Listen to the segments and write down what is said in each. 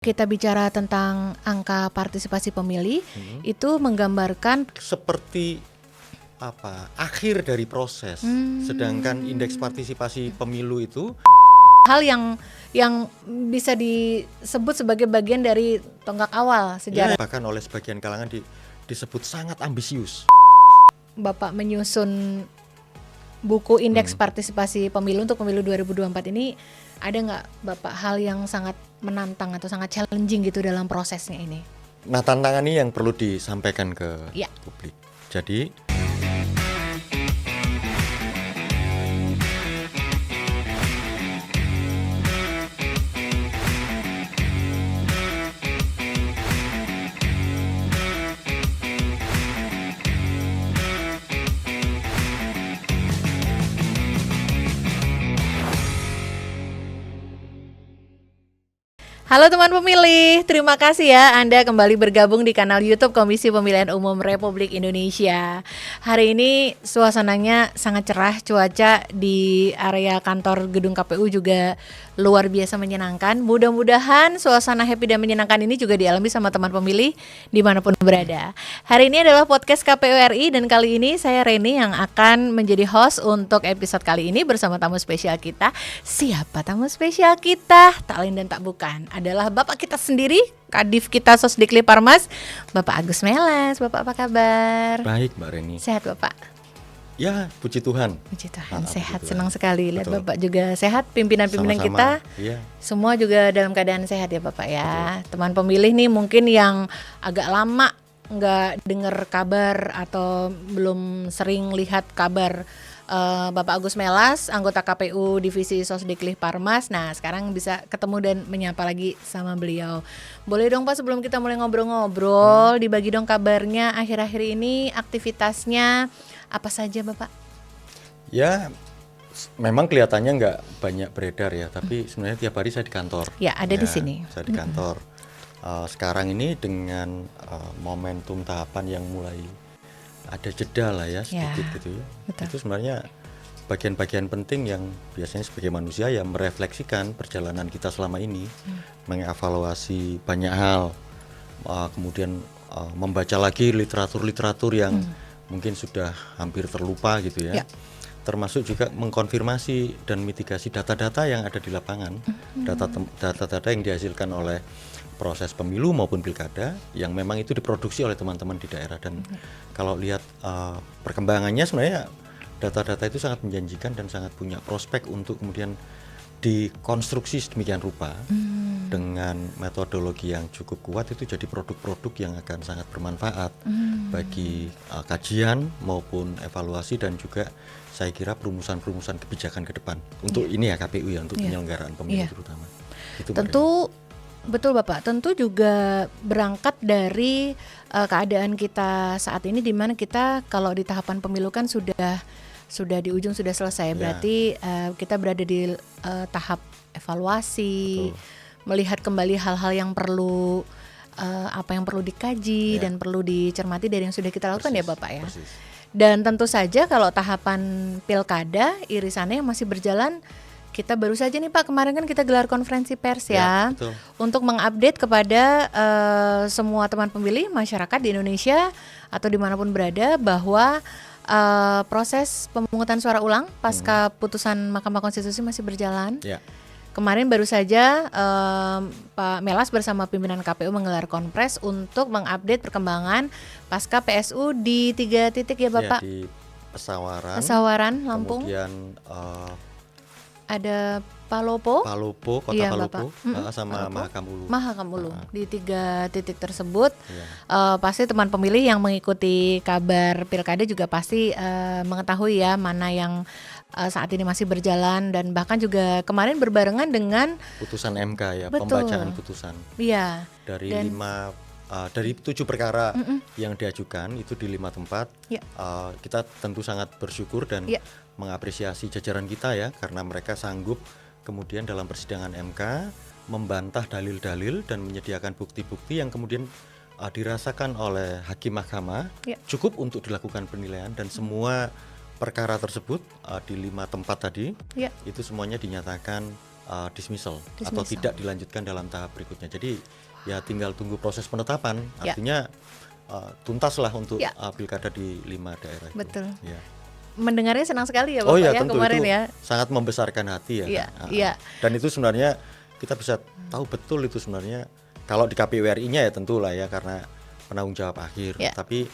Kita bicara tentang angka partisipasi pemilih, itu menggambarkan seperti akhir dari proses. Sedangkan indeks partisipasi pemilu itu hal yang bisa disebut sebagai bagian dari tonggak awal sejarah. bahkan oleh sebagian kalangan disebut sangat ambisius. Bapak menyusun buku indeks partisipasi pemilu untuk pemilu 2024 ini, ada nggak Bapak hal yang sangat menantang atau sangat challenging gitu dalam prosesnya ini? Nah, tantangan ini yang perlu disampaikan ke publik. Jadi Halo teman pemilih, terima kasih ya Anda kembali bergabung di kanal YouTube Komisi Pemilihan Umum Republik Indonesia. Hari ini suasananya sangat cerah, cuaca di area kantor gedung KPU juga luar biasa menyenangkan. Mudah-mudahan suasana happy dan menyenangkan ini juga dialami sama teman pemilih dimanapun berada. Hari ini adalah podcast KPU RI dan kali ini saya Reni yang akan menjadi host untuk episode kali ini bersama tamu spesial kita. Siapa tamu spesial kita? Tak lain dan tak bukan, adalah Bapak kita sendiri, Kadif kita Sosdikli Parmas, Bapak Agus Melas. Bapak apa kabar? baik, Mbak Reni. Sehat Bapak? Ya, puji Tuhan. Puji Tuhan, sehat. Puji Tuhan. Senang sekali lihat Betul. Bapak juga sehat. Pimpinan-pimpinan Sama-sama. kita Iya. semua juga dalam keadaan sehat ya Bapak ya. Teman pemilih nih mungkin yang agak lama nggak dengar kabar atau belum sering lihat kabar Bapak Agus Melas, anggota KPU Divisi Sosdikli Parmas. Nah, sekarang bisa ketemu dan menyapa lagi sama beliau. Boleh dong Pak, sebelum kita mulai ngobrol-ngobrol, dibagi dong kabarnya akhir-akhir ini, aktivitasnya apa saja Bapak? Ya, memang kelihatannya nggak banyak beredar ya, tapi sebenarnya tiap hari saya di kantor. Ya, ada di sini. Saya di kantor. Sekarang ini dengan momentum tahapan yang mulai ada jeda lah ya sedikit gitu ya. Betul. Itu sebenarnya bagian-bagian penting yang biasanya sebagai manusia ya merefleksikan perjalanan kita selama ini, mengevaluasi banyak hal, kemudian membaca lagi literatur-literatur yang mungkin sudah hampir terlupa gitu ya. Termasuk juga mengkonfirmasi dan mitigasi data-data yang ada di lapangan, data-data yang dihasilkan oleh proses pemilu maupun pilkada yang memang itu diproduksi oleh teman-teman di daerah. Dan kalau lihat perkembangannya sebenarnya data-data itu sangat menjanjikan dan sangat punya prospek untuk kemudian dikonstruksi sedemikian rupa dengan metodologi yang cukup kuat, itu jadi produk-produk yang akan sangat bermanfaat bagi kajian maupun evaluasi dan juga saya kira perumusan-perumusan kebijakan ke depan untuk ini ya KPU ya, untuk penyelenggaraan pemilu terutama. Itu tentu betul Bapak, tentu juga berangkat dari keadaan kita saat ini di mana kita kalau di tahapan pemilu kan sudah di ujung, sudah selesai. Berarti kita berada di tahap evaluasi, melihat kembali hal-hal yang perlu apa yang perlu dikaji dan perlu dicermati dari yang sudah kita lakukan ya Bapak ya. Dan tentu saja kalau tahapan pilkada irisannya yang masih berjalan, kita baru saja nih Pak, kemarin kan kita gelar konferensi pers ya untuk mengupdate kepada semua teman pemilih masyarakat di Indonesia atau dimanapun berada bahwa proses pemungutan suara ulang pasca putusan Mahkamah Konstitusi masih berjalan. Kemarin baru saja Pak Melas bersama pimpinan KPU menggelar konpres untuk mengupdate perkembangan pasca PSU di 3 titik ya Bapak. Di Pesawaran, Lampung. Kemudian ada Palopo, Kota Palopo, sama Mahakam Ulu. Di 3 titik tersebut, pasti teman pemilih yang mengikuti kabar pilkada juga pasti mengetahui ya mana yang saat ini masih berjalan, dan bahkan juga kemarin berbarengan dengan putusan MK ya, pembacaan putusan. Iya. Dari 7 perkara yang diajukan itu di 5 tempat. Kita tentu sangat bersyukur dan mengapresiasi jajaran kita ya, karena mereka sanggup kemudian dalam persidangan MK membantah dalil-dalil dan menyediakan bukti-bukti yang kemudian dirasakan oleh hakim mahkamah cukup untuk dilakukan penilaian, dan semua perkara tersebut di 5 tempat tadi itu semuanya dinyatakan dismissal atau Dismissal. tidak dilanjutkan dalam tahap berikutnya. Jadi ya tinggal tunggu proses penetapan. Ya. Artinya tuntaslah untuk Ya. pilkada di 5 daerah itu. Betul. Ya. Mendengarnya senang sekali ya Oh Bapak ya, ya tentu kemarin itu ya. sangat membesarkan hati ya. Iya, Kak. iya. Dan itu sebenarnya kita bisa tahu betul itu sebenarnya kalau di KPU RI-nya ya tentulah ya karena penanggung jawab akhir. Ya. Tapi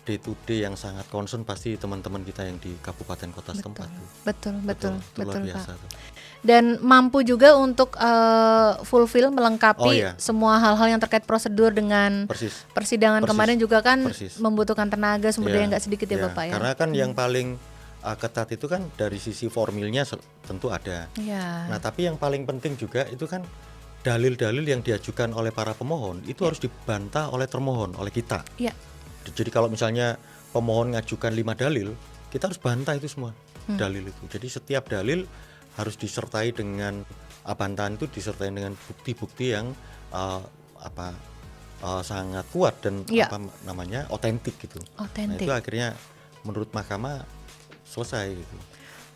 day to day yang sangat concern pasti teman-teman kita yang di kabupaten kota setempat tuh. Betul, Itu luar Pak. biasa tuh. Dan mampu juga untuk fulfill melengkapi Oh, iya. semua hal-hal yang terkait prosedur dengan Persis. persidangan Persis. kemarin juga kan Persis. membutuhkan tenaga sumber daya Iya, nggak sedikit ya iya. Bapak ya. Karena kan yang paling ketat itu kan dari sisi formilnya tentu ada. Iya. Nah, tapi yang paling penting juga itu kan dalil-dalil yang diajukan oleh para pemohon itu harus dibantah oleh termohon, oleh kita. Iya. Jadi kalau misalnya pemohon ngajukan 5 dalil, kita harus bantah itu semua dalil itu. Jadi setiap dalil harus disertai dengan bantahan itu disertai dengan bukti-bukti yang sangat kuat dan Iya. otentik gitu. Nah, Otentik. itu akhirnya menurut mahkamah selesai gitu.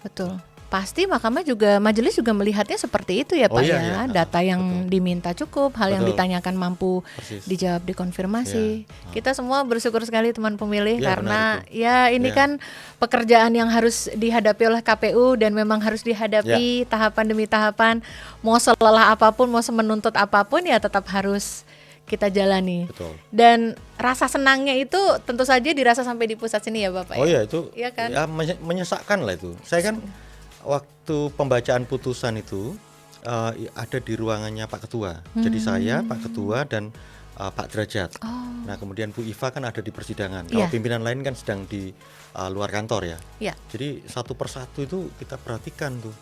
Betul. Pasti mahkamah juga majelis juga melihatnya seperti itu ya Oh, Pak iya, ya. iya. Data yang diminta cukup, hal yang Betul. ditanyakan mampu Persis. dijawab dikonfirmasi. Iya. Kita semua bersyukur sekali teman pemilih Iya, karena benar ya ini Iya. kan pekerjaan yang harus dihadapi oleh KPU dan memang harus dihadapi tahapan demi tahapan. Mau selelah apapun, mau semenuntut apapun ya tetap harus kita jalani. Betul. Dan rasa senangnya itu tentu saja dirasa sampai di pusat sini ya Bapak Oh ya. ya itu Iya kan? ya menyesakkan lah itu. Saya kan waktu pembacaan putusan itu ada di ruangannya Pak Ketua. Jadi saya, Pak Ketua dan Pak Derajat. Nah kemudian Bu Iva kan ada di persidangan. Kalau Iya. pimpinan lain kan sedang di luar kantor ya. Iya. Jadi satu persatu itu kita perhatikan tuh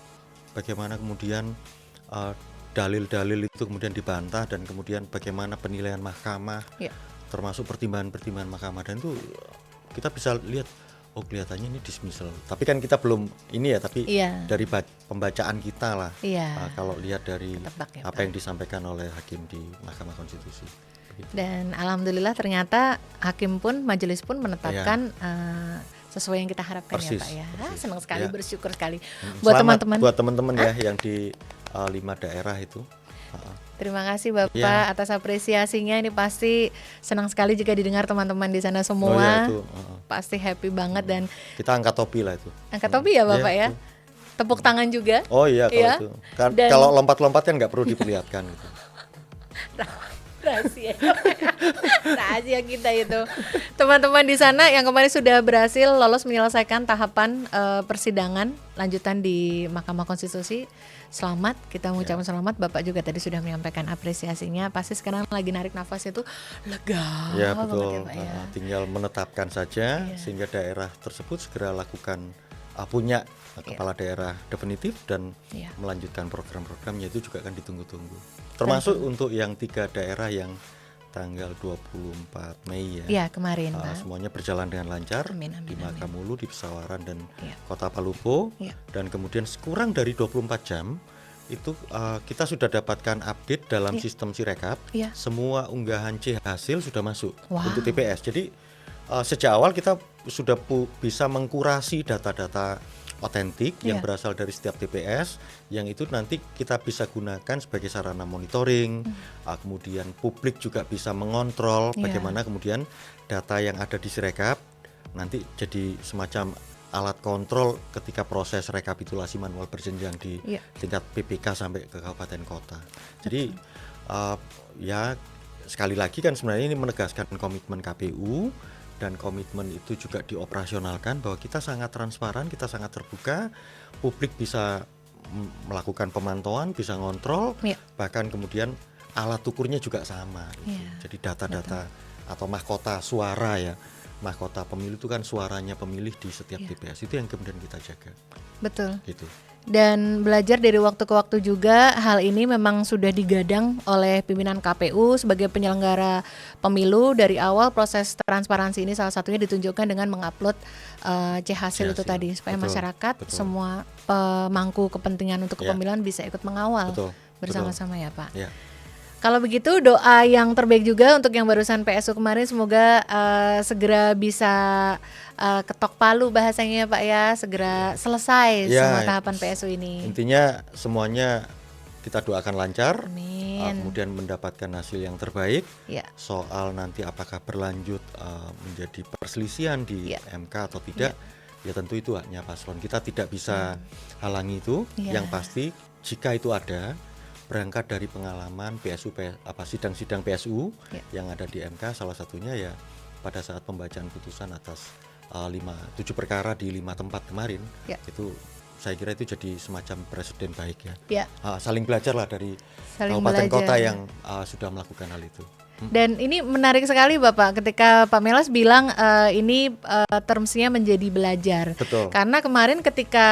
bagaimana kemudian dalil-dalil itu kemudian dibantah dan kemudian bagaimana penilaian mahkamah, Iya. termasuk pertimbangan-pertimbangan mahkamah dan itu kita bisa lihat oh kelihatannya ini dismissal. Tapi kan kita belum ini ya, tapi Iya. dari pembacaan kita lah. Iya. Kalau lihat dari Ketebak ya, apa Pak. yang disampaikan oleh hakim di Mahkamah Konstitusi. Begitu. Dan alhamdulillah ternyata hakim pun majelis pun menetapkan sesuai yang kita harapkan ya Persis, Pak ya. persis. Senang sekali, Ya. bersyukur sekali. Selamat Buat teman-teman, buat teman-teman ya yang di 5 daerah itu. terima kasih Bapak Ya. atas apresiasinya. Ini pasti senang sekali jika didengar teman-teman di sana Oh ya semua. itu Pasti happy banget dan kita angkat topi lah itu. angkat topi ya Bapak ya. itu. Tepuk tangan juga. Oh iya kalau Iya. itu. Kan Dan- kalau lompat-lompat kan nggak perlu diperlihatkan gitu. Rahasia. Rahasia kita itu. Teman-teman di sana yang kemarin sudah berhasil lolos menyelesaikan tahapan persidangan lanjutan di Mahkamah Konstitusi. Selamat, kita mengucapkan selamat. Bapak juga tadi sudah menyampaikan apresiasinya. Pasti sekarang lagi narik nafas itu lega Ya banget betul. ya, Pak ya. Tinggal menetapkan saja Iya. sehingga daerah tersebut segera lakukan punya kepala daerah definitif dan Iya. melanjutkan program-programnya itu juga akan ditunggu-tunggu. Termasuk untuk yang 3 daerah yang tanggal 24 Mei ya. Iya, kemarin Pak. Semuanya berjalan dengan lancar Amin, amin, di Makamulu, di Pesawaran dan Iya. Kota Palupo. Iya. Dan kemudian kurang dari 24 jam itu kita sudah dapatkan update dalam sistem Sirekap. Iya. Semua unggahan C hasil sudah masuk Wow. untuk TPS. Jadi sejak awal kita sudah bisa mengkurasi data-data otentik yang Iya. berasal dari setiap TPS, yang itu nanti kita bisa gunakan sebagai sarana monitoring. Kemudian publik juga bisa mengontrol Iya. bagaimana kemudian data yang ada di Sirekap nanti jadi semacam alat kontrol ketika proses rekapitulasi manual berjenjang di Iya. tingkat PPK sampai ke kabupaten kota. Jadi ya sekali lagi kan sebenarnya ini menegaskan komitmen KPU dan komitmen itu juga dioperasionalkan bahwa kita sangat transparan, kita sangat terbuka, publik bisa melakukan pemantauan, bisa ngontrol, Iya. bahkan kemudian alat ukurnya juga sama. Gitu. Iya, Jadi data-data atau mahkota suara ya, mahkota pemilu itu kan suaranya pemilih di setiap Iya. TPS itu yang kemudian kita jaga. Betul. Gitu. Dan belajar dari waktu ke waktu juga, hal ini memang sudah digadang oleh pimpinan KPU sebagai penyelenggara pemilu. Dari awal proses transparansi ini salah satunya ditunjukkan dengan mengupload C hasil itu C hasil. tadi, supaya Betul, masyarakat betul. semua pemangku kepentingan untuk Ya. kepemiluan bisa ikut mengawal Betul. bersama-sama ya Pak. Ya. Kalau begitu doa yang terbaik juga untuk yang barusan PSU kemarin, semoga segera bisa ketok palu bahasanya ya Pak ya, segera selesai Ya, semua tahapan PSU ini. Intinya semuanya kita doakan lancar, Amin. kemudian mendapatkan hasil yang terbaik. Ya. Soal nanti apakah berlanjut menjadi perselisihan di Ya. MK atau tidak, ya tentu itu haknya paslon. Kita tidak bisa halangi itu. Ya. Yang pasti jika itu ada, berangkat dari pengalaman sidang-sidang PSU yang ada di MK, salah satunya ya pada saat pembacaan putusan atas 7 perkara di 5 tempat kemarin, itu saya kira itu jadi semacam presiden baik ya. Saling belajar lah dari kabupaten kota yang sudah melakukan hal itu. Dan ini menarik sekali Bapak ketika Pak Melas bilang ini termsnya menjadi belajar. Betul. Karena kemarin ketika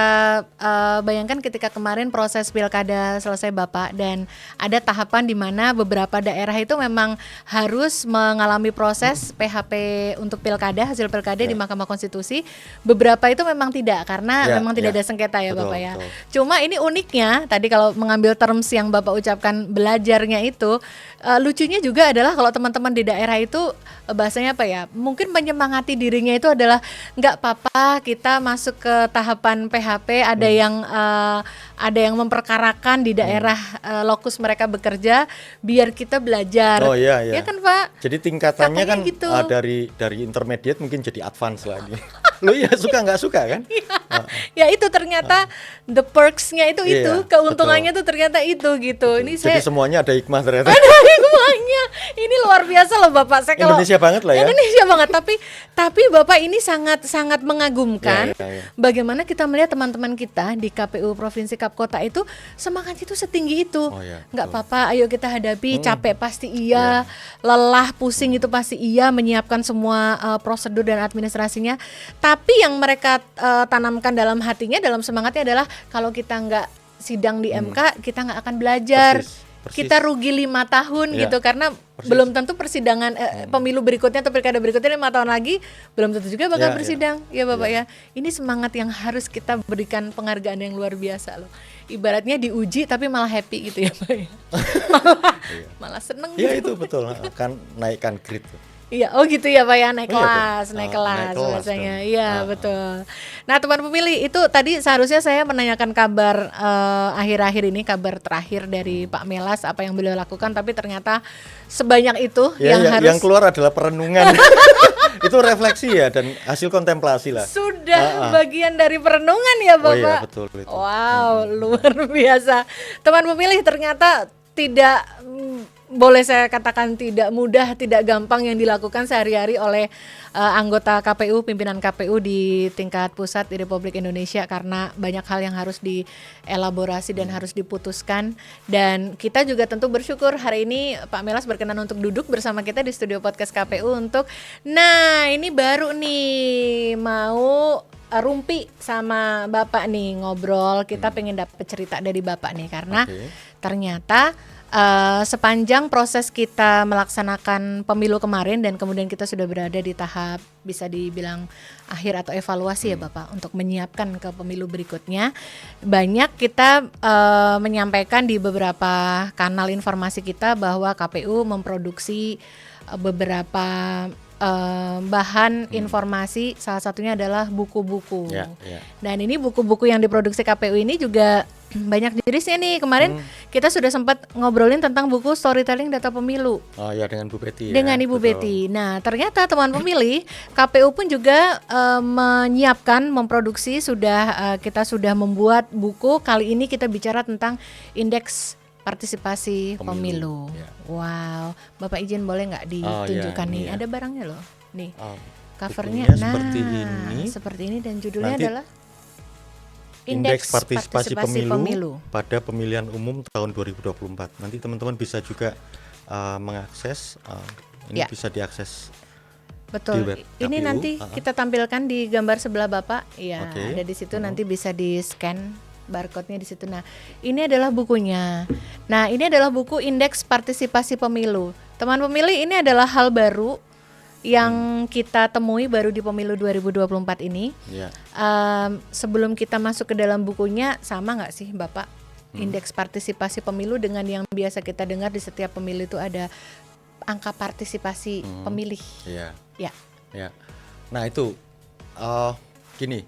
bayangkan ketika kemarin proses pilkada selesai Bapak, dan ada tahapan di mana beberapa daerah itu memang harus mengalami proses PHP untuk pilkada, hasil pilkada di Mahkamah Konstitusi. Beberapa itu memang tidak, karena memang tidak ada sengketa ya betul, Bapak ya. Betul. Cuma ini uniknya tadi kalau mengambil terms yang Bapak ucapkan belajarnya itu, lucunya juga adalah kalau teman-teman di daerah itu bahasanya apa ya, mungkin menyemangati dirinya itu adalah nggak apa-apa kita masuk ke tahapan PHP, ada yang memperkarakan di daerah lokus mereka bekerja biar kita belajar. Oh iya. Ya kan Pak? Jadi tingkatannya kan gitu. dari intermediate mungkin jadi advance lagi. Lu ya suka nggak suka kan? Ya itu ternyata the perks-nya itu keuntungannya tuh ternyata itu gitu. Ini jadi semuanya ada hikmah ternyata. Ada hikmahnya. Ini luar biasa loh Bapak. Saya kalau Indonesia banget lah ya. Indonesia banget, tapi Bapak ini sangat mengagumkan. Bagaimana kita melihat teman-teman kita di KPU Provinsi Kap Kota itu semangat itu setinggi itu. Nggak apa-apa, ayo kita hadapi. Capek pasti iya, lelah, pusing itu pasti iya, menyiapkan semua prosedur dan administrasinya. Tapi yang mereka tanamkan dalam hatinya, dalam semangatnya adalah kalau kita nggak sidang di MK, kita nggak akan belajar. Persis. Kita rugi 5 tahun gitu, karena belum tentu persidangan pemilu berikutnya atau pilkada berikutnya 5 tahun lagi belum tentu juga bakal bersidang ya Bapak ya. Ini semangat yang harus kita berikan penghargaan yang luar biasa loh. Ibaratnya diuji tapi malah happy gitu ya Pak ya. malah seneng gitu. Ya itu betul, kan naikkan grade. Iya, oh gitu ya Pak ya, naik kelas biasanya. Iya, betul. Nah, teman pemilih, itu tadi seharusnya saya menanyakan kabar akhir-akhir ini, kabar terakhir dari Pak Melas, apa yang beliau lakukan, tapi ternyata sebanyak itu yang keluar adalah perenungan. Itu refleksi ya dan hasil kontemplasi lah. Sudah bagian dari perenungan ya Bapak. Oh iya, betul itu. Wow, luar biasa. Teman pemilih, ternyata tidak boleh saya katakan tidak mudah, tidak gampang yang dilakukan sehari-hari oleh anggota KPU, pimpinan KPU di tingkat pusat di Republik Indonesia, karena banyak hal yang harus dielaborasi dan harus diputuskan. Dan kita juga tentu bersyukur hari ini Pak Melas berkenan untuk duduk bersama kita di studio podcast KPU untuk, nah ini baru nih mau rumpi sama Bapak nih ngobrol, kita pengen dapet cerita dari Bapak nih, karena ternyata sepanjang proses kita melaksanakan pemilu kemarin dan kemudian kita sudah berada di tahap bisa dibilang akhir atau evaluasi ya Bapak untuk menyiapkan ke pemilu berikutnya, banyak kita menyampaikan di beberapa kanal informasi kita bahwa KPU memproduksi beberapa bahan informasi, salah satunya adalah buku-buku. Dan ini buku-buku yang diproduksi KPU ini juga banyak jenisnya nih. Kemarin kita sudah sempat ngobrolin tentang buku storytelling data pemilu. Oh ya, dengan Bu Betty. Dengan Ibu Betty. Nah, ternyata teman pemilih, KPU pun juga menyiapkan, memproduksi, kita sudah membuat buku. Kali ini kita bicara tentang indeks partisipasi pemilu. Wow, Bapak izin boleh nggak ditunjukkan nih? Ada barangnya loh, nih covernya. Nah, seperti ini dan judulnya adalah Indeks Partisipasi Pemilu pada Pemilihan Umum tahun 2024. Nanti teman-teman bisa juga mengakses, ini bisa diakses. Betul. Di web ini KPU. Nanti kita tampilkan di gambar sebelah Bapak. Ya, ada di situ, nanti bisa di-scan barcode-nya di situ. Nah, ini adalah bukunya. Nah, ini adalah buku Indeks Partisipasi Pemilu. Teman pemilih, ini adalah hal baru yang kita temui baru di pemilu 2024 ini. Sebelum kita masuk ke dalam bukunya, sama nggak sih Bapak? Indeks Partisipasi Pemilu dengan yang biasa kita dengar di setiap pemilu itu ada angka partisipasi pemilih. Iya. Nah itu gini.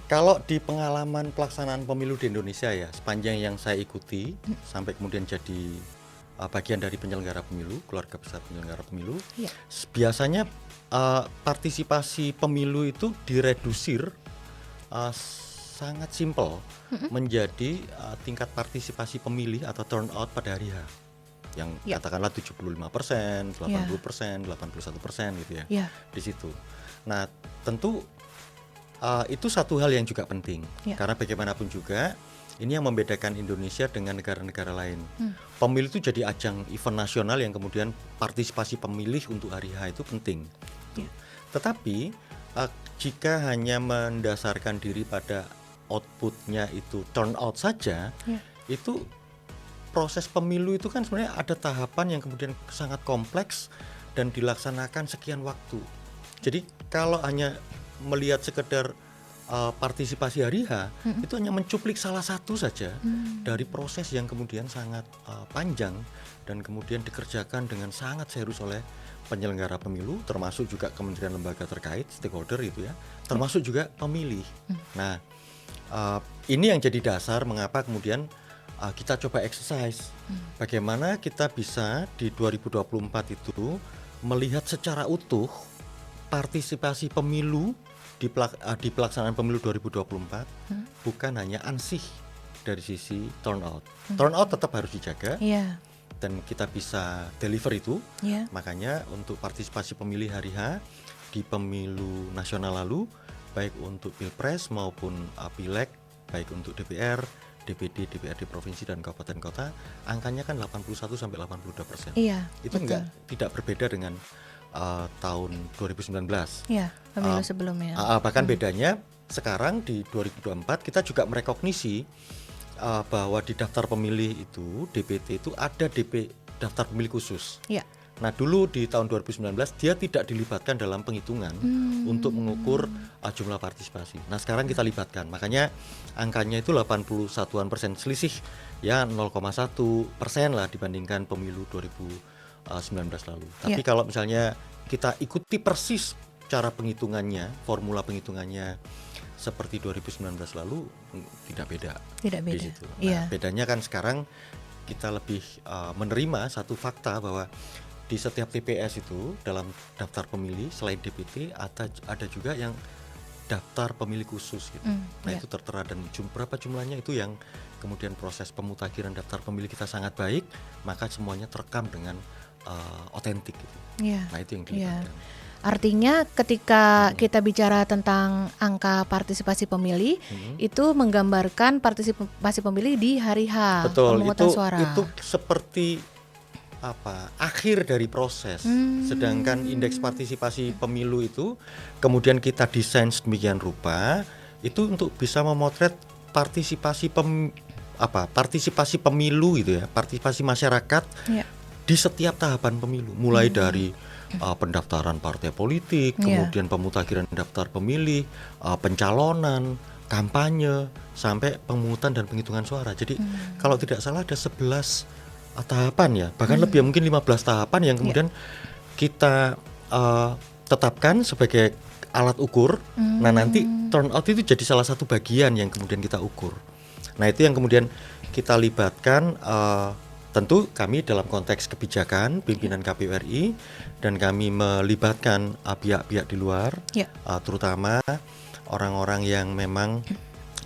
Kalau di pengalaman pelaksanaan pemilu di Indonesia ya, sepanjang yang saya ikuti sampai kemudian jadi bagian dari penyelenggara pemilu, keluarga besar penyelenggara pemilu, Ya. biasanya partisipasi pemilu itu diredusir sangat simpel menjadi tingkat partisipasi pemilih atau turnout pada hari H yang Ya. katakanlah 75%, 80%, 81% gitu ya. Ya. Di situ. Nah, tentu itu satu hal yang juga penting karena bagaimanapun juga ini yang membedakan Indonesia dengan negara-negara lain. Pemilu itu jadi ajang event nasional yang kemudian partisipasi pemilih untuk hari H itu penting. Ya. Tetapi jika hanya mendasarkan diri pada outputnya itu turnout saja, itu proses pemilu itu kan sebenarnya ada tahapan yang kemudian sangat kompleks dan dilaksanakan sekian waktu. Jadi kalau hanya melihat sekedar partisipasi hari H, itu hanya mencuplik salah satu saja dari proses yang kemudian sangat panjang dan kemudian dikerjakan dengan sangat serius oleh penyelenggara pemilu, termasuk juga kementerian lembaga terkait, stakeholder itu ya, termasuk juga pemilih. Nah, ini yang jadi dasar mengapa kemudian kita coba exercise bagaimana kita bisa di 2024 itu melihat secara utuh partisipasi pemilu di pelaksanaan pemilu 2024 bukan hanya ansih dari sisi turnout. Turnout tetap harus dijaga dan kita bisa deliver itu. Makanya untuk partisipasi pemilih hari H di pemilu nasional lalu, baik untuk Pilpres maupun Pileg, baik untuk DPR, DPD, DPRD provinsi dan kabupaten kota, angkanya kan 81 sampai 82%. Itu tidak berbeda dengan tahun 2019. Pemilu sebelumnya. Bahkan bedanya sekarang di 2024 kita juga merekognisi bahwa di daftar pemilih itu DPT itu ada daftar pemilih khusus. Nah dulu di tahun 2019 dia tidak dilibatkan dalam penghitungan untuk mengukur jumlah partisipasi. Nah sekarang kita libatkan, makanya angkanya itu 81% selisih ya 0,1% lah dibandingkan pemilu 2019 lalu. Tapi kalau misalnya kita ikuti persis cara penghitungannya, formula penghitungannya seperti 2019 lalu tidak beda. Di situ. Nah, bedanya kan sekarang kita lebih menerima satu fakta bahwa di setiap TPS itu dalam daftar pemilih selain DPT ada juga yang daftar pemilih khusus gitu. Nah itu tertera dan berapa jumlahnya itu yang kemudian proses pemutakhiran daftar pemilih kita sangat baik, maka semuanya terekam dengan otentik gitu. Nah itu yang dilibatkan. Artinya ketika kita bicara tentang angka partisipasi pemilih, itu menggambarkan partisipasi pemilih di hari H. Betul, pemungutan suara. Itu seperti akhir dari proses. Sedangkan indeks partisipasi pemilu itu kemudian kita desain sedemikian rupa itu untuk bisa memotret partisipasi partisipasi pemilu gitu ya, partisipasi masyarakat di setiap tahapan pemilu, mulai dari pendaftaran partai politik, kemudian pemutakhiran daftar pemilih, pencalonan, kampanye, sampai pemungutan dan penghitungan suara. Jadi kalau tidak salah ada 11 tahapan ya, bahkan lebih mungkin 15 tahapan yang kemudian kita tetapkan sebagai alat ukur. Nah nanti turnout itu jadi salah satu bagian yang kemudian kita ukur. Nah itu yang kemudian kita libatkan tentu kami dalam konteks kebijakan pimpinan KPU RI dan kami melibatkan pihak-pihak di luar, terutama orang-orang yang memang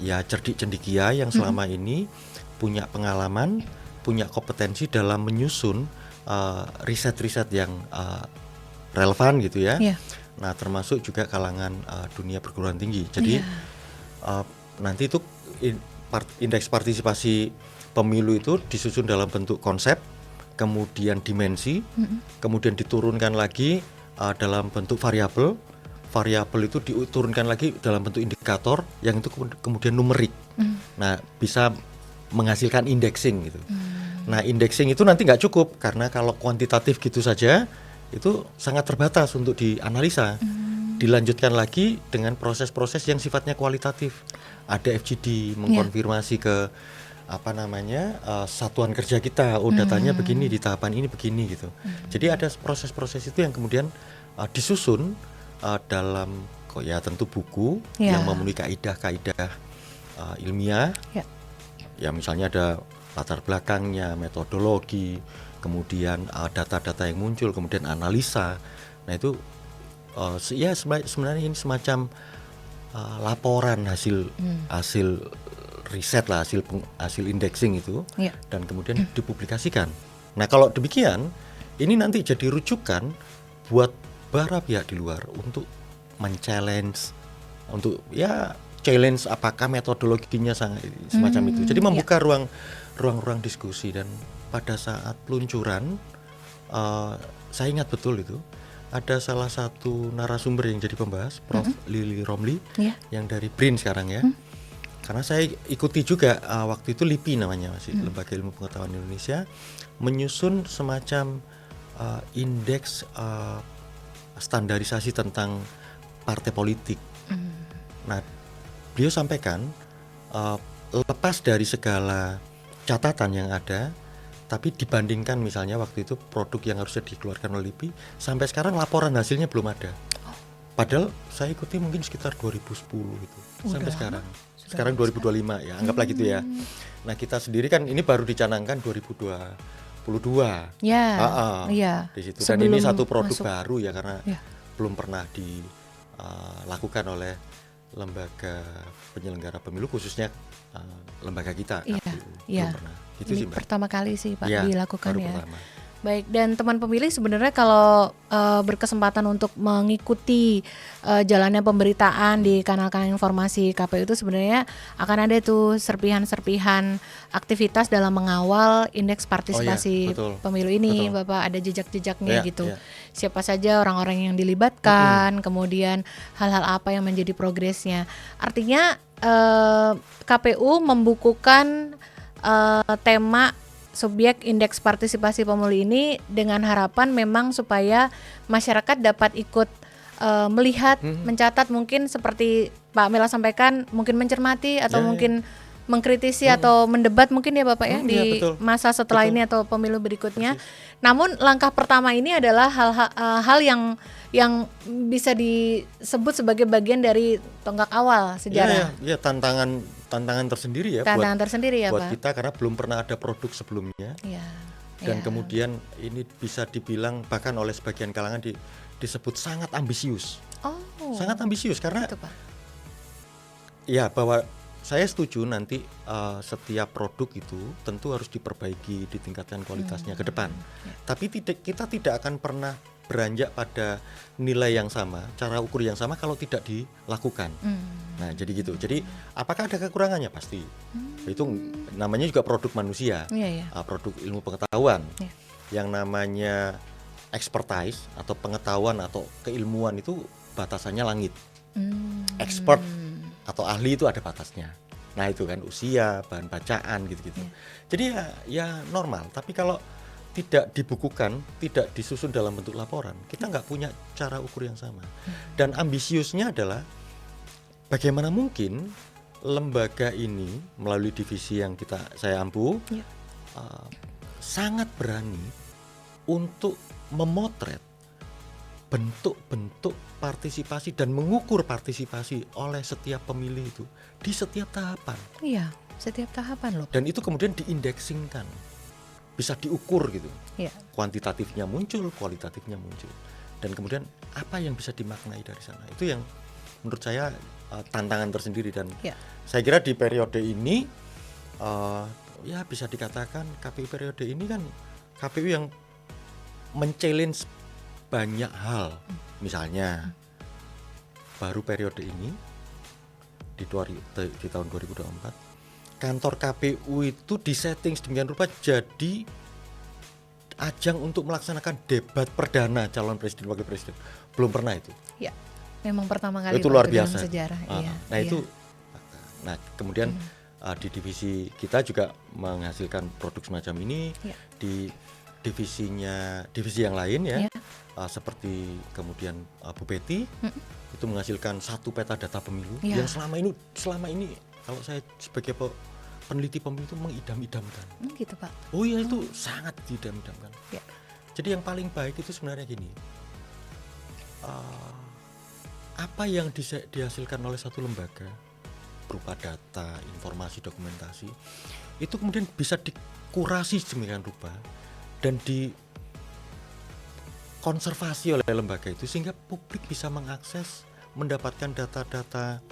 ya cerdik cendekia yang selama ini punya pengalaman, punya kompetensi dalam menyusun riset-riset yang relevan gitu ya. Nah termasuk juga kalangan dunia perguruan tinggi. Jadi nanti itu indeks partisipasi pemilu itu disusun dalam bentuk konsep, kemudian dimensi, kemudian diturunkan lagi dalam bentuk variabel. Variabel itu diturunkan lagi dalam bentuk indikator yang itu kemudian numerik. Nah bisa menghasilkan indexing gitu. Nah indexing itu nanti nggak cukup karena kalau kuantitatif gitu saja itu sangat terbatas untuk dianalisa. Dilanjutkan lagi dengan proses-proses yang sifatnya kualitatif. Ada FGD mengkonfirmasi ke satuan kerja kita, datanya begini di tahapan ini begini gitu. Jadi ada proses-proses itu yang kemudian disusun dalam kok ya tentu buku Ya. yang memenuhi kaidah-kaidah ilmiah. Ya. Ya misalnya ada latar belakangnya, metodologi, kemudian data-data yang muncul, kemudian analisa. Nah itu ya sebenarnya ini semacam laporan hasil riset lah, hasil indexing itu, Ya. dan kemudian dipublikasikan. Nah kalau demikian, ini nanti jadi rujukan buat para pihak di luar untuk men-challenge, untuk ya challenge apakah metodologinya semacam itu. Jadi membuka ruang-ruang diskusi. Dan pada saat peluncuran, saya ingat betul itu ada salah satu narasumber yang jadi pembahas, Prof. Lily Romli, yang dari BRIN sekarang ya. Karena saya ikuti juga waktu itu LIPI namanya, masih Lembaga Ilmu Pengetahuan Indonesia, menyusun semacam indeks standarisasi tentang partai politik. Nah, beliau sampaikan lepas dari segala catatan yang ada, tapi dibandingkan misalnya waktu itu produk yang harusnya dikeluarkan oleh LIPI, sampai sekarang laporan hasilnya belum ada. Padahal saya ikuti mungkin sekitar 2010 itu sampai sekarang. Sekarang 2025 ya, anggaplah gitu ya. Nah, kita sendiri kan ini baru dicanangkan 2022. Ya. Iya. Di situ. Dan Sebelum ini satu produk masuk. baru ya, karena belum pernah dilakukan oleh lembaga penyelenggara pemilu, khususnya lembaga kita. Iya, KPU. iya. Belum pernah. Gitu Ini sih, Mbak. pertama kali sih Pak Iya, dilakukan baru ya. pertama. Baik, dan teman pemilih sebenarnya kalau berkesempatan untuk mengikuti jalannya pemberitaan di kanal-kanal informasi KPU itu sebenarnya akan ada tuh serpihan-serpihan aktivitas dalam mengawal indeks partisipasi betul. pemilu ini, Betul. Bapak, ada jejak-jejaknya Iya, gitu. iya. Siapa saja orang-orang yang dilibatkan, kemudian hal-hal apa yang menjadi progresnya. Artinya KPU membukukan tema subjek indeks partisipasi pemilu ini dengan harapan memang supaya masyarakat dapat ikut melihat, mencatat, mungkin seperti Pak Mela sampaikan, mungkin mencermati atau mungkin mengkritisi atau mendebat mungkin ya Bapak ya di betul. masa setelah Betul. ini atau pemilu berikutnya. Namun langkah pertama ini adalah hal yang bisa disebut sebagai bagian dari tonggak awal sejarah. Ya, tantangan tersendiri ya Tantangan tersendiri ya buat Pak. kita, karena belum pernah ada produk sebelumnya. Ya. Dan kemudian ini bisa dibilang bahkan oleh sebagian kalangan disebut sangat ambisius. Sangat ambisius karena itu, Pak. ya bahwa saya setuju nanti setiap produk itu tentu harus diperbaiki, ditingkatkan kualitasnya ke depan. Tapi kita tidak akan pernah beranjak pada nilai yang sama, cara ukur yang sama kalau tidak dilakukan. Nah, jadi gitu. Jadi apakah ada kekurangannya? Pasti. Itu namanya juga produk manusia, produk ilmu pengetahuan. Yang namanya expertise atau pengetahuan atau keilmuan itu batasannya langit. Expert atau ahli itu ada batasnya. Nah, itu kan usia, bahan bacaan gitu-gitu. Jadi ya normal. Tapi kalau tidak dibukukan, tidak disusun dalam bentuk laporan, kita nggak punya cara ukur yang sama. Dan ambisiusnya adalah bagaimana mungkin lembaga ini melalui divisi yang saya ampu sangat berani untuk memotret bentuk-bentuk partisipasi dan mengukur partisipasi oleh setiap pemilih itu di setiap tahapan. Iya, setiap tahapan loh. Dan itu kemudian diindeksingkan, bisa diukur gitu. Kuantitatifnya muncul, kualitatifnya muncul. Dan kemudian apa yang bisa dimaknai dari sana? Itu yang menurut saya tantangan tersendiri. Dan saya kira di periode ini ya bisa dikatakan KPU periode ini kan KPU yang men-challenge banyak hal. Misalnya baru periode ini di tahun 2024 kantor KPU itu disetting sedemikian rupa jadi ajang untuk melaksanakan debat perdana calon presiden wakil presiden. Belum pernah itu. Ya, memang pertama kali itu luar biasa dalam sejarah. Nah, kemudian di divisi kita juga menghasilkan produk semacam ini. Di divisi yang lain ya, seperti kemudian Bu Betty itu menghasilkan satu peta data pemilu yang selama ini kalau saya sebagai peneliti pemilu itu mengidam-idamkan. Gitu Pak. Oh iya, itu sangat diidam-idamkan. Jadi yang paling baik itu sebenarnya gini, apa yang dihasilkan oleh satu lembaga berupa data, informasi, dokumentasi itu kemudian bisa dikurasi sedemikian rupa dan dikonservasi oleh lembaga itu sehingga publik bisa mengakses, mendapatkan data-data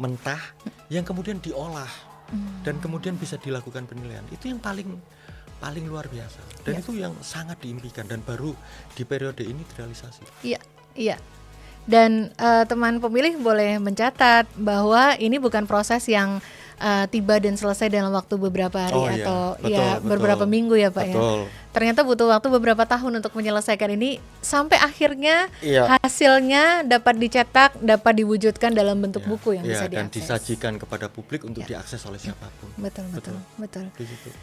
mentah yang kemudian diolah dan kemudian bisa dilakukan penilaian. Itu yang paling luar biasa dan itu yang sangat diimpikan dan baru di periode ini direalisasi. Iya. Dan teman pemilih boleh mencatat bahwa ini bukan proses yang tiba dan selesai dalam waktu beberapa hari betul. Beberapa minggu ya Pak betul. ya. Ternyata butuh waktu beberapa tahun untuk menyelesaikan ini sampai akhirnya hasilnya dapat dicetak, dapat diwujudkan dalam bentuk buku yang bisa diakses. Dan disajikan kepada publik untuk diakses oleh siapapun. Betul.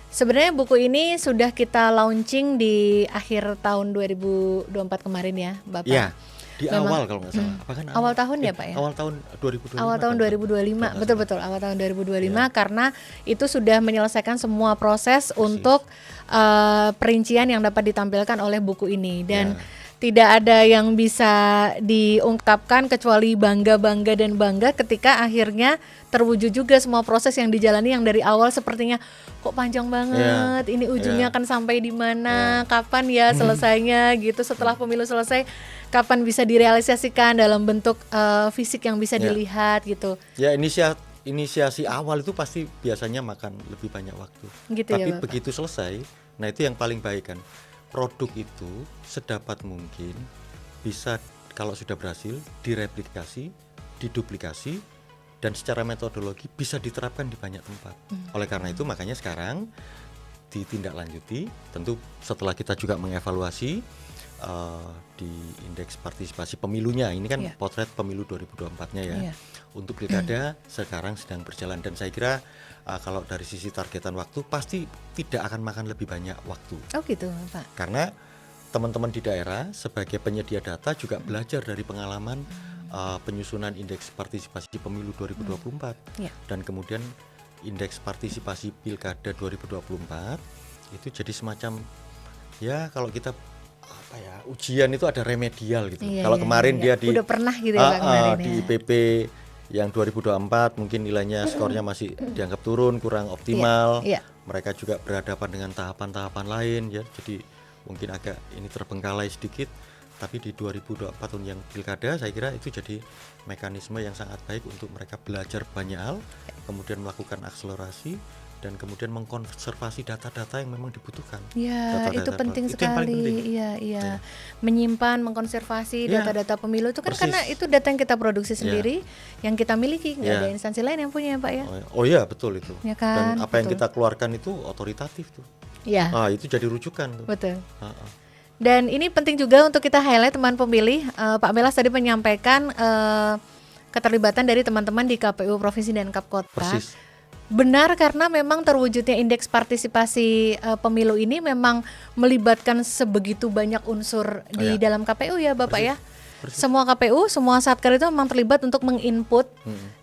Sebenarnya buku ini sudah kita launching di akhir tahun 2024 kemarin ya Bapak. Iya. Di memang, awal kalau nggak salah. Apa kan awal tahun ya Pak ya? Awal tahun 2025. Awal tahun 2025. Betul. Awal tahun 2025 karena itu sudah menyelesaikan semua proses untuk perincian yang dapat ditampilkan oleh buku ini dan tidak ada yang bisa diungkapkan kecuali bangga ketika akhirnya terwujud juga semua proses yang dijalani yang dari awal sepertinya kok panjang banget, ini ujungnya akan sampai di mana, kapan ya selesainya gitu, setelah pemilu selesai kapan bisa direalisasikan dalam bentuk fisik yang bisa dilihat gitu. Ya inisiasi awal itu pasti biasanya makan lebih banyak waktu. Gitu. Tapi ya, begitu selesai, nah itu yang paling baik kan. Produk itu sedapat mungkin bisa kalau sudah berhasil direplikasi, diduplikasi dan secara metodologi bisa diterapkan di banyak tempat. Oleh karena itu makanya sekarang ditindaklanjuti, tentu setelah kita juga mengevaluasi di indeks partisipasi pemilunya, ini kan potret pemilu 2024-nya ya. Untuk pilkada sekarang sedang berjalan dan saya kira kalau dari sisi targetan waktu pasti tidak akan makan lebih banyak waktu. Oh gitu Pak. Karena teman-teman di daerah sebagai penyedia data juga belajar dari pengalaman penyusunan indeks partisipasi pemilu 2024 dan kemudian indeks partisipasi pilkada 2024 itu jadi semacam kalau kita ujian itu ada remedial gitu. Kalau kemarin dia udah pernah gitu ya Pak kemarin di IPP yang 2024 mungkin nilainya skornya masih dianggap turun, kurang optimal. Mereka juga berhadapan dengan tahapan-tahapan lain ya. Jadi mungkin agak ini terbengkalai sedikit. Tapi di 2024 tahun yang pilkada saya kira itu jadi mekanisme yang sangat baik untuk mereka belajar banyak hal, kemudian melakukan akselerasi dan kemudian mengkonservasi data-data yang memang dibutuhkan. Itu penting sekali. Iya. Menyimpan, mengkonservasi data-data pemilu itu kan karena itu data yang kita produksi sendiri, yang kita miliki, nggak ada instansi lain yang punya ya Pak ya. Oh iya betul itu. Ya kan? Dan apa yang kita keluarkan itu otoritatif tuh. Itu jadi rujukan tuh. Betul. Dan ini penting juga untuk kita highlight teman pemilih. Pak Melas tadi menyampaikan keterlibatan dari teman-teman di KPU Provinsi dan Kap Kota. Persis. Benar, karena memang terwujudnya indeks partisipasi pemilu ini memang melibatkan sebegitu banyak unsur di dalam KPU ya Bapak ya. Semua KPU, semua satker itu memang terlibat untuk menginput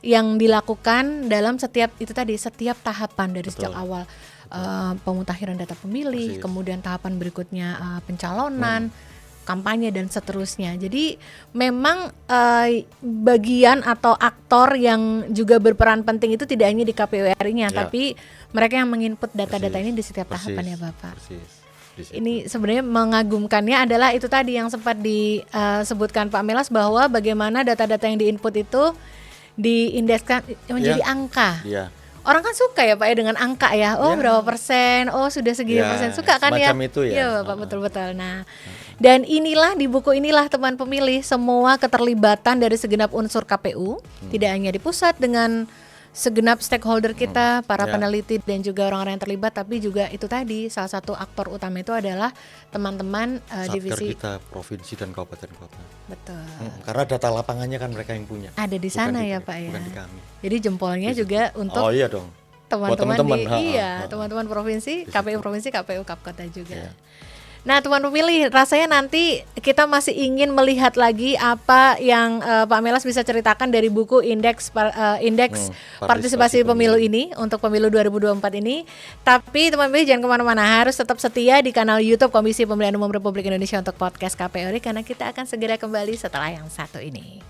yang dilakukan dalam setiap tahapan dari sejak awal pemutakhiran data pemilih, kemudian tahapan berikutnya pencalonan, kampanye dan seterusnya. Jadi memang bagian atau aktor yang juga berperan penting itu tidak hanya di KPU RI-nya, tapi mereka yang menginput data-data ini di setiap tahapan ya Bapak. Ini sebenarnya mengagumkannya adalah itu tadi yang sempat disebutkan Pak Melas bahwa bagaimana data-data yang diinput itu diindekskan menjadi angka. Orang kan suka ya Pak ya dengan angka ya. Berapa persen? Sudah segini persen. Suka kan ya? Itu ya. Iya Bapak, betul-betul. Nah, dan inilah di buku inilah teman pemilih semua keterlibatan dari segenap unsur KPU, tidak hanya di pusat dengan segenap stakeholder kita, para peneliti dan juga orang-orang yang terlibat, tapi juga itu tadi salah satu aktor utama itu adalah teman-teman divisi kita provinsi dan kabupaten kota. Betul. Karena data lapangannya kan mereka yang punya. Ada di sana ya Pak ya. Bukan di kami. Jadi jempolnya juga untuk dong. Teman-teman teman-teman provinsi, KPU provinsi, KPU Kap Kota juga. Nah teman pemilih, rasanya nanti kita masih ingin melihat lagi apa yang Pak Melas bisa ceritakan dari buku indeks partisipasi pemilu ini untuk pemilu 2024 ini. Tapi teman pemilih jangan kemana-mana, harus tetap setia di kanal YouTube Komisi Pemilihan Umum Republik Indonesia untuk podcast KPU RI, karena kita akan segera kembali setelah yang satu ini.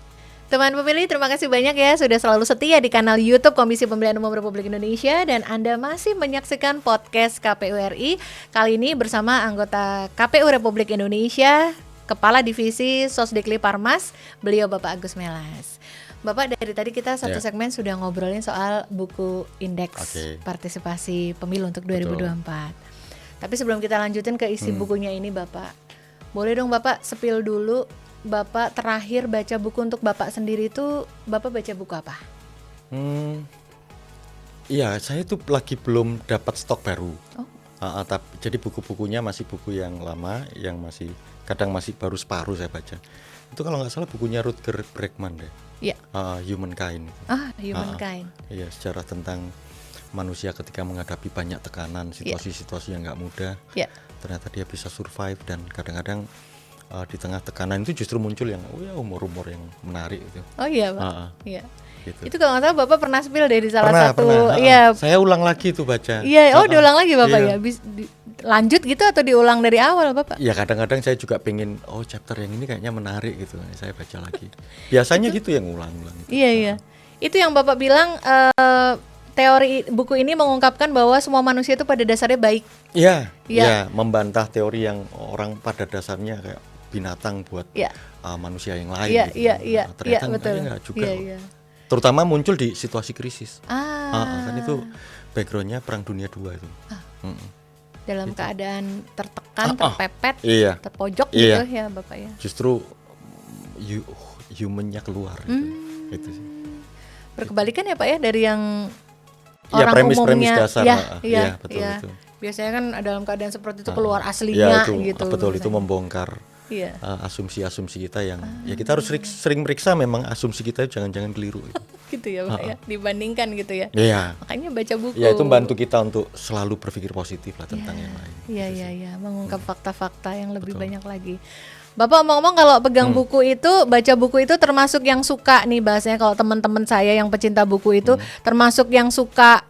Teman pemilih, terima kasih banyak ya sudah selalu setia di kanal YouTube Komisi Pemilihan Umum Republik Indonesia, dan Anda masih menyaksikan podcast KPU RI. Kali ini bersama anggota KPU Republik Indonesia, Kepala Divisi Sosdikli Parmas, beliau Bapak Agus Melas. Bapak, dari tadi kita satu segmen sudah ngobrolin soal buku indeks partisipasi pemilu untuk 2024. Tapi sebelum kita lanjutin ke isi bukunya ini Bapak, boleh dong Bapak spill dulu, Bapak terakhir baca buku untuk Bapak sendiri itu, Bapak baca buku apa? Iya, saya itu lagi belum dapat stok baru. Jadi buku-bukunya masih buku yang lama, yang masih kadang masih baru separuh saya baca. Itu kalau nggak salah bukunya Rutger Bregman deh. Iya. Humankind. Humankind. Iya, sejarah tentang manusia ketika menghadapi banyak tekanan, situasi-situasi yang nggak mudah. Iya. Ternyata dia bisa survive, dan kadang-kadang di tengah tekanan itu justru muncul yang umur-umur yang menarik itu. Oh iya Pak. Iya. Gitu. Itu kalau nggak salah Bapak pernah spill deh di salah satu. Pernah. Iya. Saya ulang lagi tuh baca. Iya. Diulang lagi Bapak ya. Lanjut gitu atau diulang dari awal Bapak? Ya kadang-kadang saya juga pengen chapter yang ini kayaknya menarik gitu. Saya baca lagi. Biasanya gitu yang ulang-ulang. Gitu. Iya. Itu yang Bapak bilang. Teori buku ini mengungkapkan bahwa semua manusia itu pada dasarnya baik. Iya. Membantah teori yang orang pada dasarnya kayak binatang buat manusia yang lain. Iya. Ternyata enggak juga. Iya. Terutama muncul di situasi krisis. Kan itu backgroundnya Perang Dunia II itu. Dalam keadaan tertekan, terpepet, terpojok gitu ya Bapak ya. Justru humannya keluar gitu sih. Berkebalikan ya Pak ya dari yang orang umumnya. Premis dasar. Betul. Itu. Biasanya kan dalam keadaan seperti itu keluar aslinya gitu. Betul, itu membongkar asumsi-asumsi kita yang kita harus sering meriksa memang asumsi kita jangan-jangan keliru gitu ya Pak ya, dibandingkan gitu ya. Iya. Makanya baca buku. Ya itu membantu kita untuk selalu berpikir positif lah tentang yang lain. Iya, mengungkap fakta-fakta yang lebih banyak lagi. Bapak ngomong kalau pegang buku itu, baca buku itu termasuk yang suka nih bahasanya, kalau teman-teman saya yang pecinta buku itu termasuk yang suka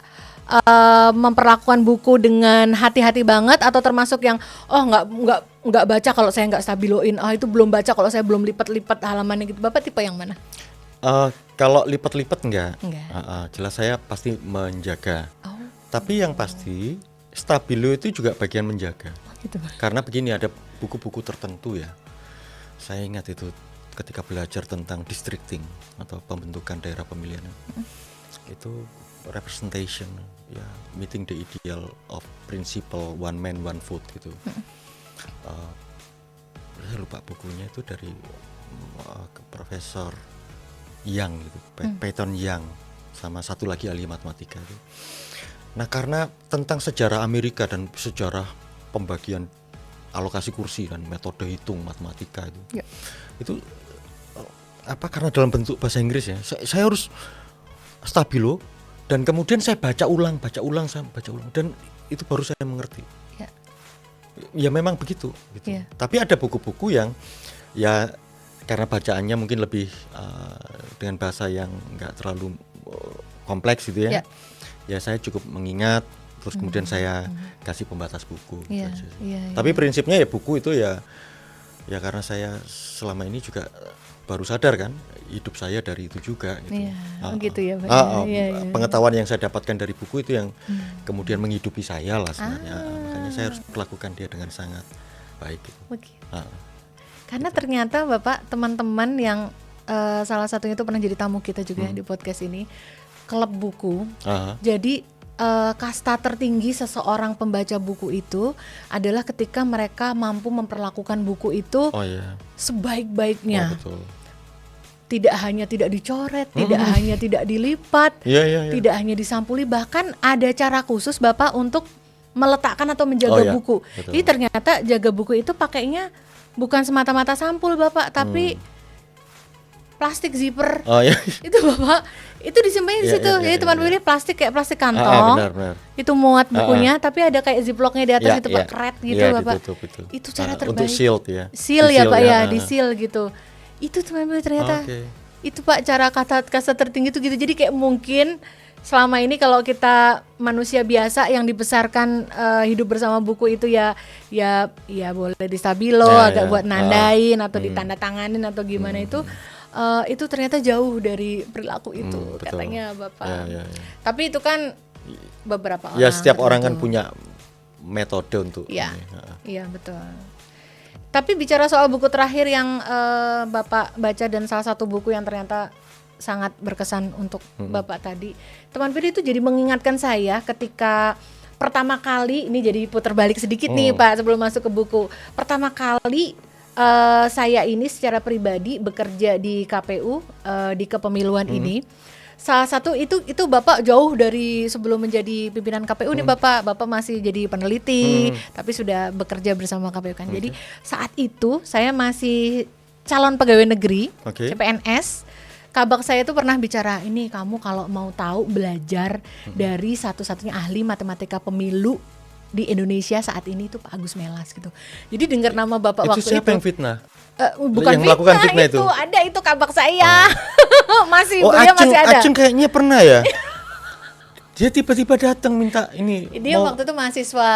memperlakukan buku dengan hati-hati banget, atau termasuk yang nggak baca kalau saya nggak stabiloin, itu belum baca kalau saya belum lipat-lipat halamannya gitu. Bapak tipe yang mana? Kalau lipat-lipat enggak. Jelas saya pasti menjaga. Tapi yang pasti stabilo itu juga bagian menjaga. Gitu. Karena begini, ada buku-buku tertentu ya. Saya ingat itu ketika belajar tentang districting atau pembentukan daerah pemilihan. Itu representation, ya, meeting the ideal of principle one man one vote gitu. Saya lupa bukunya itu dari Profesor Young gitu, Peyton Young, sama satu lagi ahli matematika itu. Nah, karena tentang sejarah Amerika dan sejarah pembagian alokasi kursi dan metode hitung matematika itu karena dalam bentuk bahasa Inggris ya, saya harus stabilo, dan kemudian saya baca ulang dan itu baru saya mengerti. Ya memang begitu gitu. Tapi ada buku-buku yang ya karena bacaannya mungkin lebih dengan bahasa yang nggak terlalu kompleks gitu ya. Ya saya cukup mengingat, terus kemudian saya kasih pembatas buku. Tapi prinsipnya ya buku itu ya karena saya selama ini juga baru sadar kan, hidup saya dari itu juga gitu. Gitu ya Pak. Pengetahuan yang saya dapatkan dari buku itu yang kemudian menghidupi saya lah sebenarnya. Makanya saya harus melakukan dia dengan sangat baik gitu. Karena ternyata Bapak, teman-teman yang salah satunya itu pernah jadi tamu kita juga di podcast ini, klub buku. Jadi kasta tertinggi seseorang pembaca buku itu adalah ketika mereka mampu memperlakukan buku itu sebaik-baiknya. Betul. Tidak hanya tidak dicoret, tidak hanya tidak dilipat, tidak hanya disampuli, bahkan ada cara khusus Bapak untuk meletakkan atau menjaga buku. Betul. Jadi ternyata jaga buku itu pakainya bukan semata-mata sampul Bapak, tapi plastik zipper. Itu Bapak, itu disimpannya di situ. Jadi teman pilih plastik kayak plastik kantong. Benar. Itu muat bukunya, tapi ada kayak ziplocknya di atas itu Pak, keret gitu Bapak. Betul. Itu cara terbaik. Untuk sealed ya. Seal ya Pak ya, di seal gitu. Itu teman pilih ternyata. Itu Pak cara kasta tertinggi itu gitu. Jadi kayak mungkin selama ini kalau kita manusia biasa yang dibesarkan hidup bersama buku itu ya boleh di stabilo, agak buat nandain atau ditanda tanganin atau gimana itu. itu ternyata jauh dari perilaku itu, betul. katanya Bapak. Ya. Tapi itu kan beberapa orang. Ya setiap orang kan tertentu. punya metode untuk Iya, ini. iya betul. Tapi bicara soal buku terakhir yang Bapak baca dan salah satu buku yang ternyata sangat berkesan untuk Bapak tadi, teman Piri itu jadi mengingatkan saya ketika pertama kali, ini jadi putar balik sedikit nih Pak sebelum masuk ke buku. Pertama kali saya ini secara pribadi bekerja di KPU, di kepemiluan ini. Salah satu itu Bapak jauh dari sebelum menjadi pimpinan KPU nih Bapak masih jadi peneliti, tapi sudah bekerja bersama KPU kan. Jadi saat itu saya masih calon pegawai negeri, CPNS. Kabak saya itu pernah bicara, ini kamu kalau mau tahu belajar dari satu-satunya ahli matematika pemilu di Indonesia saat ini itu Pak Agus Melas gitu. Jadi dengar nama Bapak waktu itu. Itu siapa yang fitnah? Bukan yang melakukan fitnah itu? Ada itu kabak saya. Beliau masih ada. Aceng kayaknya pernah ya. Dia tiba-tiba datang minta ini. Dia waktu itu mahasiswa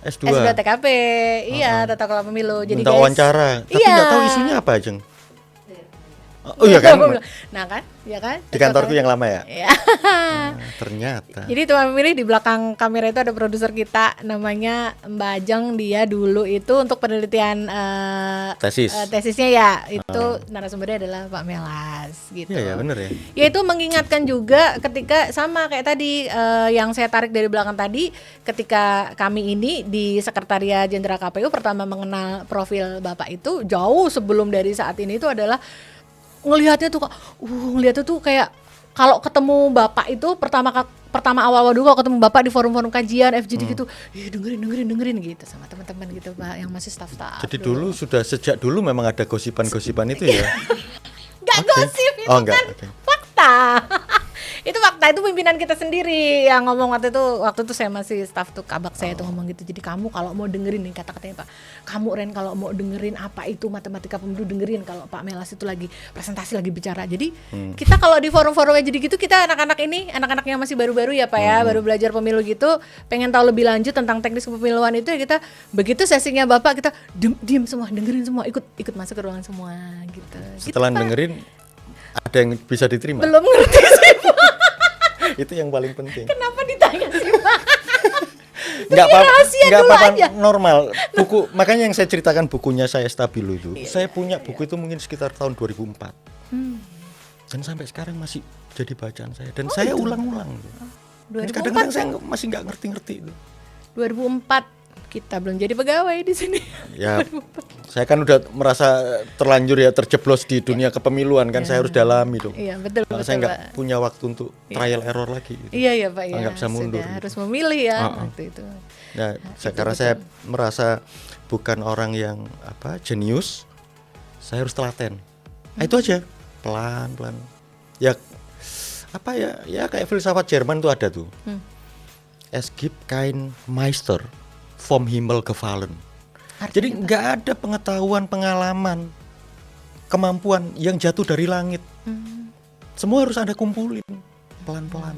S2 TKP. Iya, tata kelola pemilu. Jadi minta wawancara. Tapi iya. nggak tahu isunya apa, Ajeng. Oh iya kan? Nah kan, ya kan? Di kantorku yang lama ya? Iya. Ternyata. Jadi teman pemilih di belakang kamera itu ada produser kita namanya Mbak Ajeng, dia dulu itu untuk penelitian tesisnya ya, itu narasumbernya adalah Pak Melas gitu. Iya ya benar ya. Ya itu mengingatkan juga ketika sama kayak tadi yang saya tarik dari belakang tadi, ketika kami ini di Sekretariat Jenderal KPU pertama mengenal profil Bapak itu jauh sebelum dari saat ini itu adalah ngelihatnya tuh kayak kalau ketemu Bapak itu pertama awal dulu kalau ketemu Bapak di forum-forum kajian FGD gitu, dengerin gitu sama teman-teman gitu Pak yang masih staff. Jadi dulu sudah sejak dulu memang ada gosipan-gosipan itu ya. Gak gosip itu kan fakta. Itu fakta, itu pimpinan kita sendiri yang ngomong waktu itu saya masih staff tuh kabak saya tuh ngomong gitu. Jadi kamu kalau mau dengerin nih kata-katanya Pak, kamu Ren kalau mau dengerin apa itu matematika pemilu dengerin kalau Pak Melas itu lagi presentasi lagi bicara. Jadi kita kalau di forum-forum jadi gitu kita anak-anak yang masih baru-baru ya Pak ya, baru belajar pemilu gitu, pengen tahu lebih lanjut tentang teknis kepemiluan itu ya kita begitu sesinya Bapak kita diem semua, dengerin semua, ikut masuk ke ruangan semua gitu. Setelah gitu, dengerin ada yang bisa diterima? Belum ngerti sih Pak. Itu yang paling penting. Kenapa ditanya sih Pak? Nggak apa-apa aja. Normal. Buku makanya yang saya ceritakan bukunya saya Stabilo itu. Saya punya buku itu mungkin sekitar tahun 2004. Dan sampai sekarang masih jadi bacaan saya dan saya ulang-ulang. Kadang-kadang saya masih nggak ngerti-ngerti itu. 2004 kita belum jadi pegawai di sini. Ya, saya kan udah merasa terlanjur ya terjeblos di dunia kepemiluan kan, saya harus dalami dong. Iya betul. Saya nggak punya waktu untuk trial error lagi. Gitu. Iya Pak ya. Nggak bisa mundur. Harus memilih ya waktu itu. Ya, karena saya merasa bukan orang yang jenius, saya harus telaten. Itu aja, pelan-pelan. Ya ya kayak filsafat Jerman tuh ada tuh. Es gibt kein Meister vom Himmel gefallen. Jadi nggak ada pengetahuan, pengalaman, kemampuan yang jatuh dari langit. Semua harus Anda kumpulin pelan-pelan.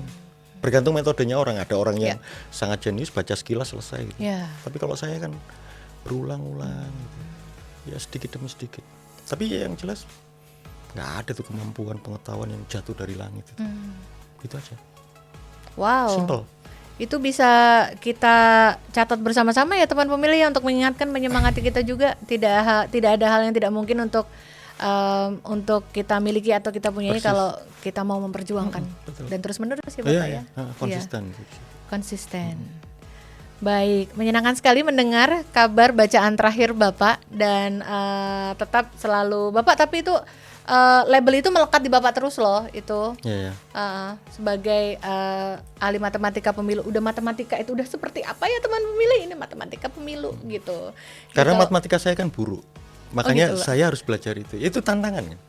Bergantung metodenya orang. Ada orang yang sangat jenius, baca sekilas selesai. Gitu. Tapi kalau saya kan berulang-ulang, gitu. Ya sedikit demi sedikit. Tapi ya yang jelas nggak ada tuh kemampuan, pengetahuan yang jatuh dari langit. Gitu aja. Wow. Simple. Itu bisa kita catat bersama-sama ya teman pemilih ya, untuk mengingatkan, menyemangati kita juga. Tidak ada hal yang tidak mungkin untuk kita miliki atau kita punyai kalau kita mau memperjuangkan dan terus menerus ya Bapak ya. Konsisten. Baik, menyenangkan sekali mendengar kabar bacaan terakhir Bapak dan tetap selalu Bapak, tapi itu label itu melekat di Bapak terus loh itu. Sebagai ahli matematika pemilu, udah matematika itu udah seperti apa ya teman pemilih, ini matematika pemilu gitu. Karena matematika saya kan buruk, makanya gitu, saya harus belajar itu. Itu tantangan kan.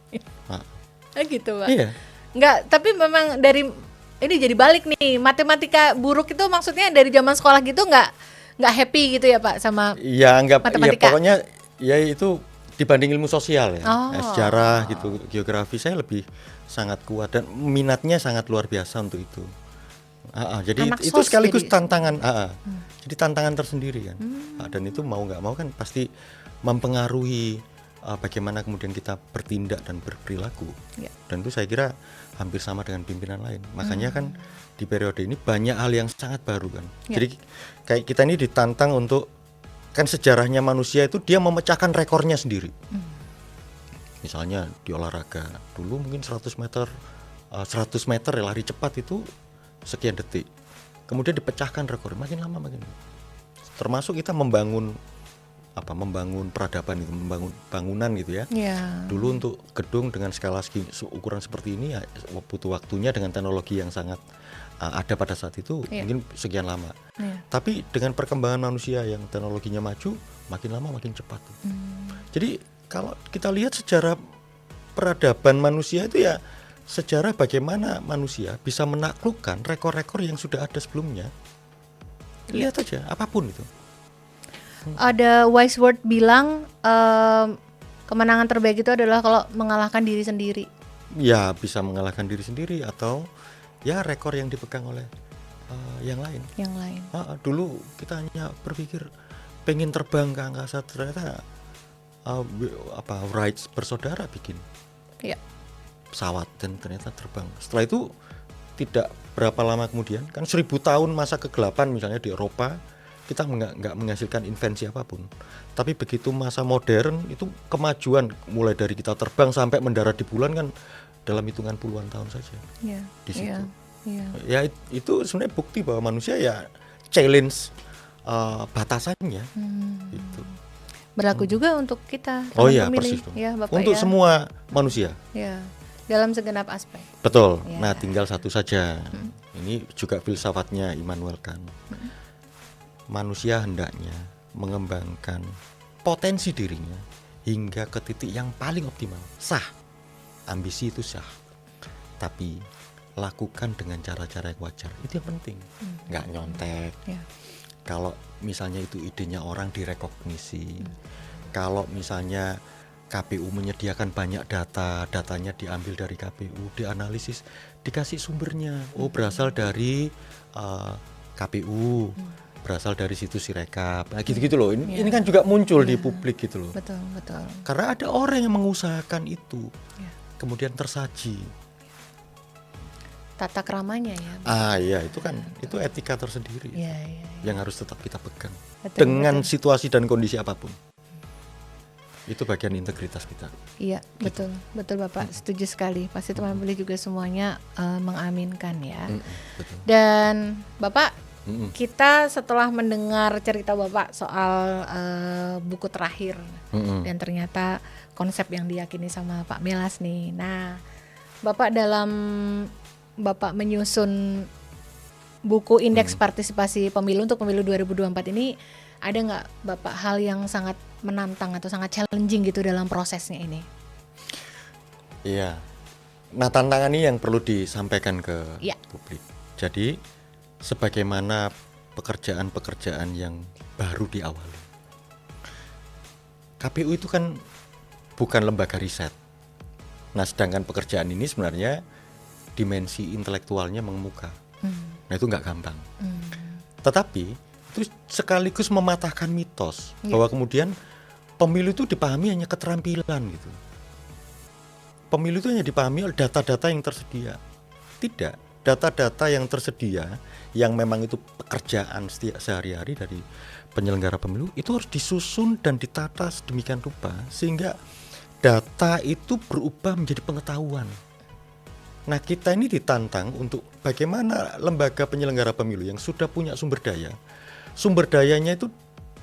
Gitu Pak. Iya. Enggak, tapi memang dari ini jadi balik nih, matematika buruk itu maksudnya dari zaman sekolah gitu nggak happy gitu ya Pak sama matematika. Ya pokoknya ya itu dibanding ilmu sosial ya, sejarah gitu, geografi saya lebih sangat kuat dan minatnya sangat luar biasa untuk itu. Jadi itu sekaligus tantangan. Jadi tantangan tersendiri kan. Dan itu mau nggak mau kan pasti mempengaruhi bagaimana kemudian kita bertindak dan berperilaku. Ya. Dan itu saya kira hampir sama dengan pimpinan lain. Makanya kan di periode ini banyak hal yang sangat baru kan. Ya. Jadi kayak kita ini ditantang untuk, kan sejarahnya manusia itu dia memecahkan rekornya sendiri. Misalnya di olahraga dulu mungkin 100 meter lari cepat itu sekian detik. Kemudian dipecahkan rekor, makin lama makin. Termasuk kita membangun peradaban itu, membangun bangunan gitu ya. Ya. Dulu untuk gedung dengan skala ukuran seperti ini ya butuh waktunya dengan teknologi yang sangat ada pada saat itu, mungkin sekian lama. Tapi dengan perkembangan manusia yang teknologinya maju, makin lama makin cepat. Jadi kalau kita lihat sejarah peradaban manusia itu ya sejarah bagaimana manusia bisa menaklukkan rekor-rekor yang sudah ada sebelumnya. Lihat aja apapun itu. Ada wise word bilang kemenangan terbaik itu adalah kalau mengalahkan diri sendiri. Ya bisa mengalahkan diri sendiri atau ya rekor yang dipegang oleh yang lain. Dulu kita hanya berpikir pengen terbang ke angkasa, ternyata Wright bersaudara bikin pesawat dan ternyata terbang. Setelah itu tidak berapa lama kemudian, kan 1000 tahun masa kegelapan misalnya di Eropa, kita nggak menghasilkan invensi apapun. Tapi begitu masa modern itu kemajuan, mulai dari kita terbang sampai mendarat di bulan kan dalam hitungan puluhan tahun saja. Di situ. Ya itu sebenarnya bukti bahwa manusia ya challenge batasannya. Gitu. Berlaku juga untuk kita. Oh iya, persis. Ya, Bapak, untuk semua manusia. Ya, dalam segenap aspek. Betul. Nah, tinggal satu saja. Ini juga filsafatnya Immanuel Kant. Manusia hendaknya mengembangkan potensi dirinya hingga ke titik yang paling optimal. Sah, ambisi itu sah, tapi lakukan dengan cara-cara yang wajar. Itu yang penting. Nggak nyontek. Kalau misalnya itu idenya orang direkognisi, kalau misalnya KPU menyediakan banyak datanya diambil dari KPU, dianalisis, dikasih sumbernya. Oh, berasal dari KPU. Berasal dari situs Sirekap, gitu-gitu loh. Ini kan juga muncul di publik gitu loh. Betul. Karena ada orang yang mengusahakan itu, kemudian tersaji. Tata keramanya ya. Iya itu kan itu etika tersendiri yang harus tetap kita pegang dengan betul. situasi dan kondisi apapun. Itu bagian integritas kita. Iya, gitu. betul Bapak, setuju sekali. Pasti teman beli juga semuanya mengaminkan ya. Betul. Dan Bapak, kita setelah mendengar cerita Bapak soal buku terakhir dan ternyata konsep yang diyakini sama Pak Melas nih. Nah, Bapak dalam Bapak menyusun buku Indeks Partisipasi Pemilu untuk pemilu 2024 ini, ada nggak Bapak hal yang sangat menantang atau sangat challenging gitu dalam prosesnya ini? Iya. Nah, tantangan ini yang perlu disampaikan ke publik. Jadi sebagaimana pekerjaan-pekerjaan yang baru diawali. KPU itu kan bukan lembaga riset. Nah, sedangkan pekerjaan ini sebenarnya dimensi intelektualnya mengemuka. Nah, itu nggak gampang. Tetapi itu sekaligus mematahkan mitos bahwa kemudian pemilu itu dipahami hanya keterampilan gitu. Pemilu itu hanya dipahami oleh data-data yang tersedia. Tidak. Data-data yang tersedia yang memang itu pekerjaan sehari-hari dari penyelenggara pemilu itu harus disusun dan ditata sedemikian rupa sehingga data itu berubah menjadi pengetahuan. Nah, kita ini ditantang untuk bagaimana lembaga penyelenggara pemilu yang sudah punya sumber dayanya itu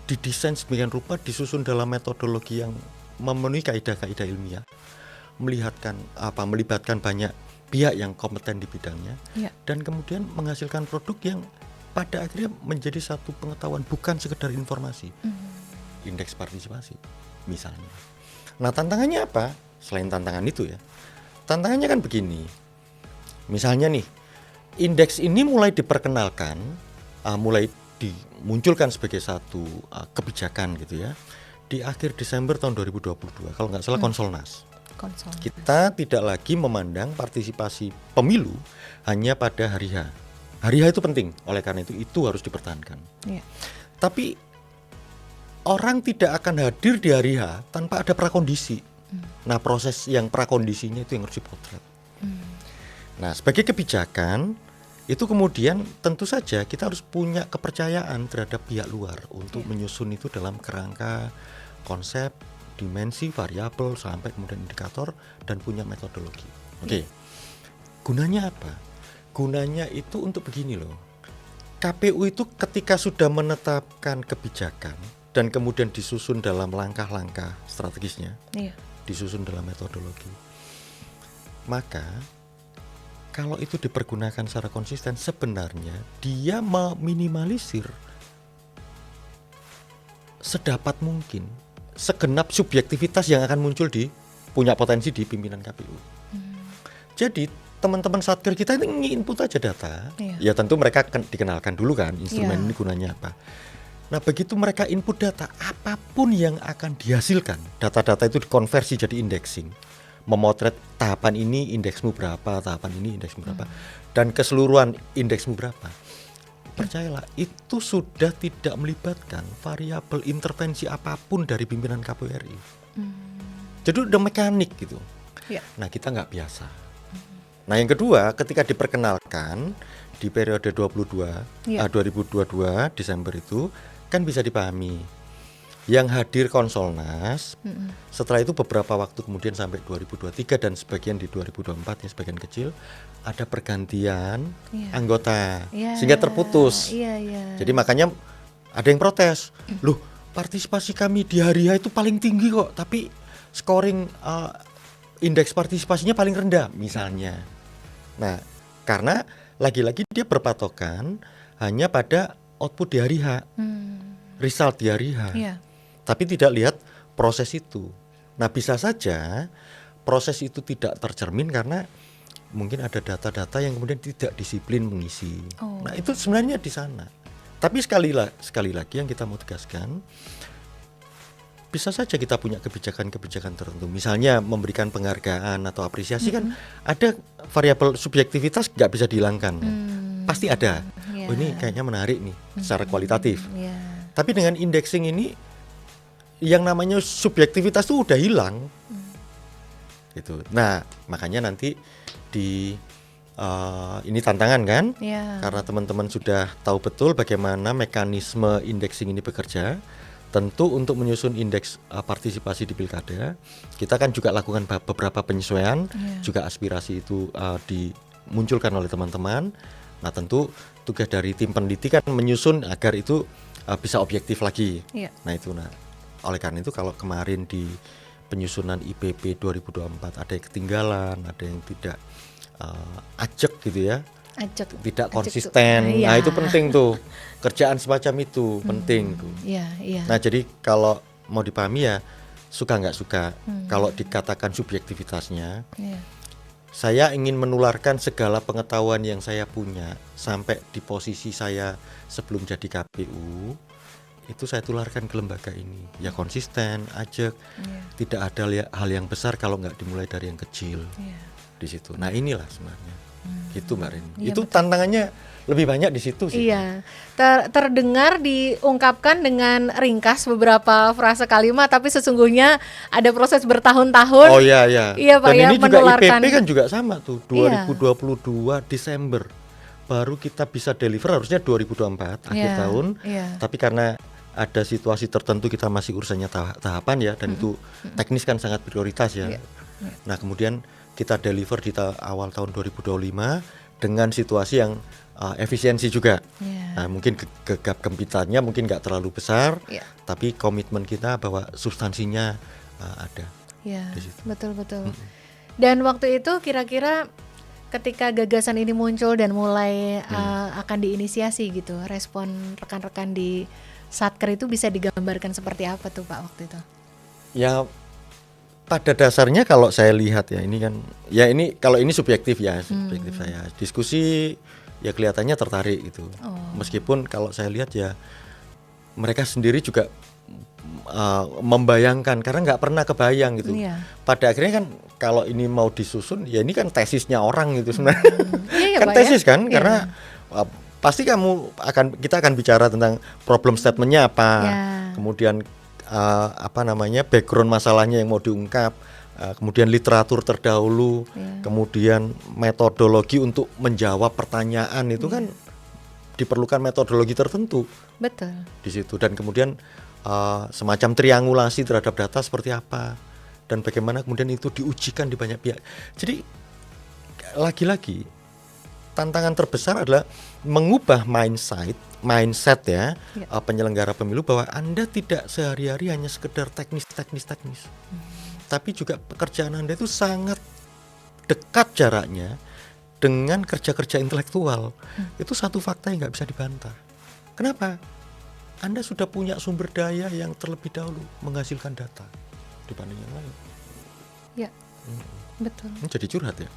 didesain sedemikian rupa, disusun dalam metodologi yang memenuhi kaidah-kaidah ilmiah, melibatkan banyak pihak yang kompeten di bidangnya, dan kemudian menghasilkan produk yang pada akhirnya menjadi satu pengetahuan, bukan sekedar informasi. Indeks partisipasi misalnya. Nah, tantangannya apa? Selain tantangan itu ya, tantangannya kan begini. Misalnya nih, indeks ini mulai diperkenalkan, mulai dimunculkan sebagai satu kebijakan gitu ya, di akhir Desember tahun 2022 kalau nggak salah Konsolnas. Kita tidak lagi memandang partisipasi pemilu hanya pada hari H. Hari H itu penting, oleh karena itu harus dipertahankan. Tapi orang tidak akan hadir di hari H tanpa ada prakondisi. Nah, proses yang prakondisinya itu yang harus dipotret. Nah, sebagai kebijakan itu kemudian tentu saja kita harus punya kepercayaan terhadap pihak luar untuk menyusun itu dalam kerangka konsep, dimensi, variabel sampai kemudian indikator dan punya metodologi. Oke. Gunanya apa? Gunanya itu untuk begini loh. KPU itu ketika sudah menetapkan kebijakan dan kemudian disusun dalam langkah-langkah strategisnya, disusun dalam metodologi, maka kalau itu dipergunakan secara konsisten, sebenarnya dia meminimalisir sedapat mungkin segenap subjektivitas yang akan muncul punya potensi di pimpinan KPU. Jadi teman-teman satker kita ini input aja data, ya tentu mereka dikenalkan dulu kan instrumen ini gunanya apa. Nah, begitu mereka input data, apapun yang akan dihasilkan, data-data itu dikonversi jadi indexing, memotret tahapan ini indeksmu berapa, tahapan ini indeksmu berapa, dan keseluruhan indeksmu berapa. Percayalah, itu sudah tidak melibatkan variabel intervensi apapun dari pimpinan KPU RI. Jadi udah mekanik gitu. Nah, kita nggak biasa. Nah, yang kedua, ketika diperkenalkan di periode 2022 Desember itu kan bisa dipahami. Yang hadir Konsolnas, setelah itu beberapa waktu kemudian sampai 2023 dan sebagian di 2024 yang sebagian kecil ada pergantian anggota sehingga terputus. Jadi makanya ada yang protes, loh partisipasi kami di hari H itu paling tinggi kok, tapi scoring indeks partisipasinya paling rendah misalnya. Nah, karena lagi-lagi dia berpatokan hanya pada output di hari H, result di hari H, tapi tidak lihat proses itu. Nah, bisa saja proses itu tidak tercermin karena mungkin ada data-data yang kemudian tidak disiplin mengisi. Nah, itu sebenarnya di sana. Tapi sekali lagi yang kita mau tegaskan, bisa saja kita punya kebijakan-kebijakan tertentu, misalnya memberikan penghargaan atau apresiasi kan ada variabel subjektivitas nggak bisa dihilangkan kan? Pasti ada. Oh, ini kayaknya menarik nih secara kualitatif. Tapi dengan indexing ini yang namanya subjektivitas itu udah hilang. Gitu. Nah, makanya nanti ini tantangan kan? Karena teman-teman sudah tahu betul bagaimana mekanisme indexing ini bekerja. Tentu untuk menyusun indeks partisipasi di pilkada, kita kan juga lakukan beberapa penyesuaian, juga aspirasi itu dimunculkan oleh teman-teman. Nah, tentu tugas dari tim peneliti kan menyusun agar itu bisa objektif lagi. Nah, itu oleh karena itu kalau kemarin di penyusunan IPP 2024 ada yang ketinggalan, ada yang tidak ajak gitu ya. Tidak konsisten. Nah, itu penting tuh. Kerjaan semacam itu penting tuh. Nah, jadi kalau mau dipahami ya suka nggak suka. Kalau dikatakan subjektivitasnya, saya ingin menularkan segala pengetahuan yang saya punya sampai di posisi saya sebelum jadi KPU, itu saya tularkan ke lembaga ini. Ya konsisten, ajak. Tidak ada hal yang besar kalau nggak dimulai dari yang kecil. Di situ. Nah, inilah sebenarnya. Gitu Mbak Rini. Itu betul. Tantangannya lebih banyak di situ sih. Terdengar diungkapkan dengan ringkas beberapa frase kalimat, tapi sesungguhnya ada proses bertahun-tahun. Iya Pak. Dan ini menularkan. Juga IPP kan juga sama tuh. 2022 Desember baru kita bisa deliver, harusnya 2024 akhir tahun. Tapi karena ada situasi tertentu kita masih urusannya tahapan ya, dan itu teknis kan sangat prioritas ya. Nah, kemudian kita deliver di awal tahun 2025 dengan situasi yang efisiensi juga. Nah, mungkin gegap gempitannya mungkin nggak terlalu besar, tapi komitmen kita bahwa substansinya ada. Betul. Dan waktu itu kira-kira ketika gagasan ini muncul dan mulai akan diinisiasi gitu, respon rekan-rekan di Satker itu bisa digambarkan seperti apa tuh Pak waktu itu? Ya, pada dasarnya kalau saya lihat ya ini kan, ya ini kalau ini subjektif ya, subjektif saya. Diskusi ya kelihatannya tertarik gitu. Meskipun kalau saya lihat ya mereka sendiri juga membayangkan karena nggak pernah kebayang gitu. Pada akhirnya kan kalau ini mau disusun ya ini kan tesisnya orang gitu sebenarnya. Kan tesis kan karena pasti kita akan bicara tentang problem statementnya apa. kemudian background masalahnya yang mau diungkap, kemudian literatur terdahulu, kemudian metodologi untuk menjawab pertanyaan itu kan diperlukan metodologi tertentu. Betul. Di situ, dan kemudian semacam triangulasi terhadap data seperti apa dan bagaimana kemudian itu diujikan di banyak pihak. Jadi lagi-lagi tantangan terbesar adalah mengubah mindset ya, penyelenggara pemilu, bahwa Anda tidak sehari-hari hanya sekedar teknis, tapi juga pekerjaan Anda itu sangat dekat jaraknya dengan kerja-kerja intelektual. Itu satu fakta yang nggak bisa dibantah. Kenapa? Anda sudah punya sumber daya yang terlebih dahulu menghasilkan data dibanding yang lain. Ya, betul. Jadi curhat ya.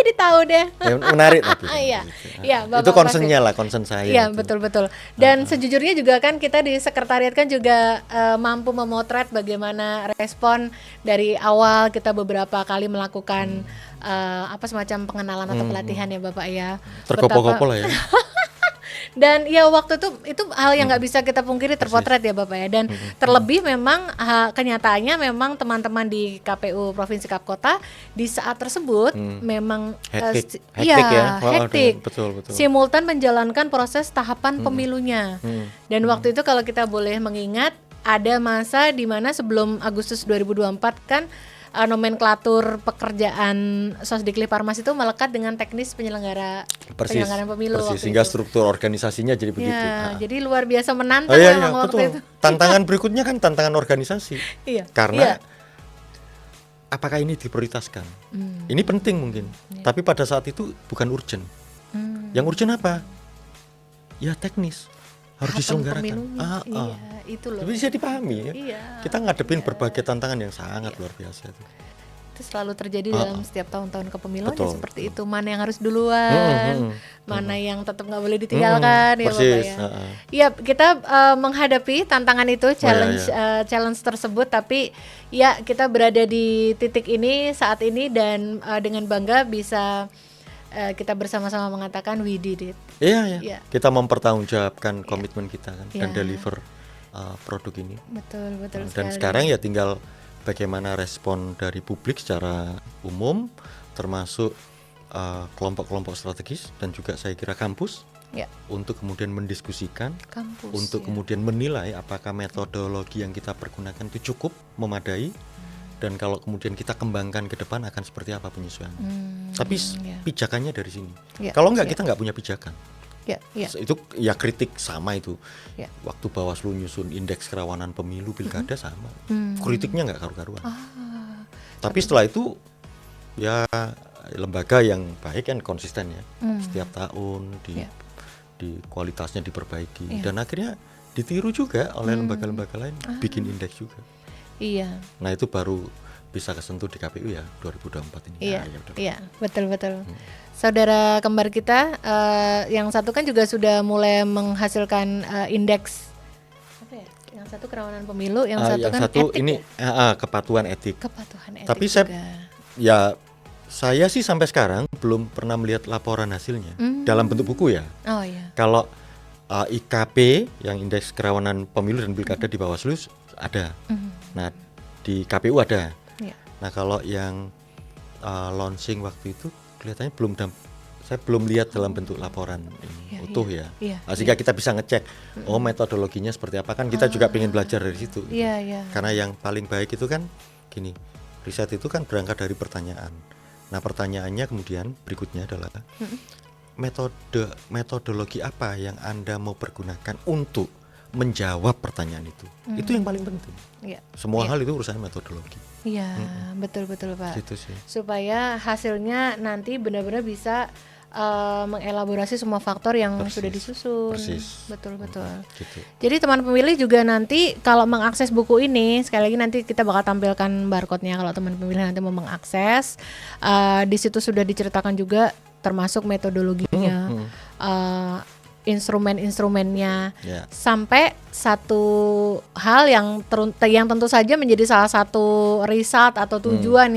Jadi tahu deh. Ya, menarik tapi. Iya, gitu. iya, Bapak itu concernnya pasti. lah, concern saya. Iya, itu. betul. Dan sejujurnya juga kan kita di sekretariat kan juga mampu memotret bagaimana respon dari awal kita beberapa kali melakukan semacam pengenalan atau pelatihan ya Bapak ya. Terkopo-kopo lah ya. Dan ya waktu itu hal yang nggak bisa kita pungkiri terpotret ya Bapak ya. Dan terlebih memang kenyataannya memang teman-teman di KPU Provinsi Kap Kota di saat tersebut memang hektik hektik. Betul. Simultan menjalankan proses tahapan pemilunya. Dan waktu itu kalau kita boleh mengingat, ada masa di mana sebelum Agustus 2024 kan nomenklatur pekerjaan Sosdikli Parmas itu melekat dengan teknis penyelenggaraan pemilu. Persis, sehingga struktur organisasinya jadi begitu. Jadi luar biasa menantang memang waktu itu. Tantangan berikutnya kan tantangan organisasi. Karena apakah ini diprioritaskan? Ini penting mungkin, tapi pada saat itu bukan urgent. Yang urgent apa? Ya teknis. Harus diselenggarakan. Itu loh. Bisa dipahami ya. Kita ngadepin berbagai tantangan yang sangat luar biasa itu. Itu selalu terjadi dalam setiap tahun-tahun kepemiluan seperti itu. Mana yang harus duluan, mana yang tetap nggak boleh ditinggalkan ya persis, Bapak ya. Iya, kita menghadapi tantangan itu, challenge tersebut, tapi ya kita berada di titik ini saat ini dan dengan bangga bisa kita bersama-sama mengatakan we did it. Iya. Kita mempertanggungjawabkan komitmen kita kan dan deliver produk ini. Betul dan sekali. Sekarang ya tinggal bagaimana respon dari publik secara umum, termasuk kelompok-kelompok strategis dan juga saya kira kampus untuk kemudian mendiskusikan, untuk kemudian menilai apakah metodologi yang kita pergunakan itu cukup, memadai. Dan kalau kemudian kita kembangkan ke depan akan seperti apa penyesuaian. Tapi pijakannya dari sini. Kalau enggak kita enggak punya pijakan. Itu ya kritik sama itu. Waktu Bawaslu nyusun indeks kerawanan pemilu pilkada sama. Kritiknya enggak karu-karuan. Tapi setelah itu ya lembaga yang baik kan konsisten ya. Setiap tahun di kualitasnya diperbaiki dan akhirnya ditiru juga oleh lembaga-lembaga lain bikin indeks juga. Iya. Nah itu baru bisa kesentuh di KPU ya 2024 ini. Iya, betul. Saudara kembar kita yang satu kan juga sudah mulai menghasilkan indeks apa ya? Yang satu kerawanan pemilu, yang satu kan etik. Ini kepatuhan etik. Tapi juga. saya sih sampai sekarang belum pernah melihat laporan hasilnya dalam bentuk buku ya. Oh iya. Kalau IKP yang indeks kerawanan pemilu dan pilkada di Bawaslu ada. Nah di KPU ada. Nah kalau yang launching waktu itu kelihatannya saya belum lihat dalam bentuk laporan ini utuh ya. Sehingga kita bisa ngecek metodologinya seperti apa, kan kita juga pengen belajar dari situ. Karena yang paling baik itu kan gini, riset itu kan berangkat dari pertanyaan. Nah pertanyaannya kemudian berikutnya adalah metodologi apa yang Anda mau pergunakan untuk menjawab pertanyaan itu. Itu yang paling penting. Semua hal itu urusan metodologi. Iya, betul Pak. Gitu sih. Supaya hasilnya nanti benar-benar bisa mengelaborasi semua faktor yang sudah disusun. Betul. Gitu. Jadi teman pemilih juga nanti kalau mengakses buku ini, sekali lagi nanti kita bakal tampilkan barcode-nya kalau teman pemilih nanti mau mengakses. Di situ sudah diceritakan juga termasuk metodologinya. Instrumen-instrumennya sampai satu hal yang tentu saja menjadi salah satu result atau tujuan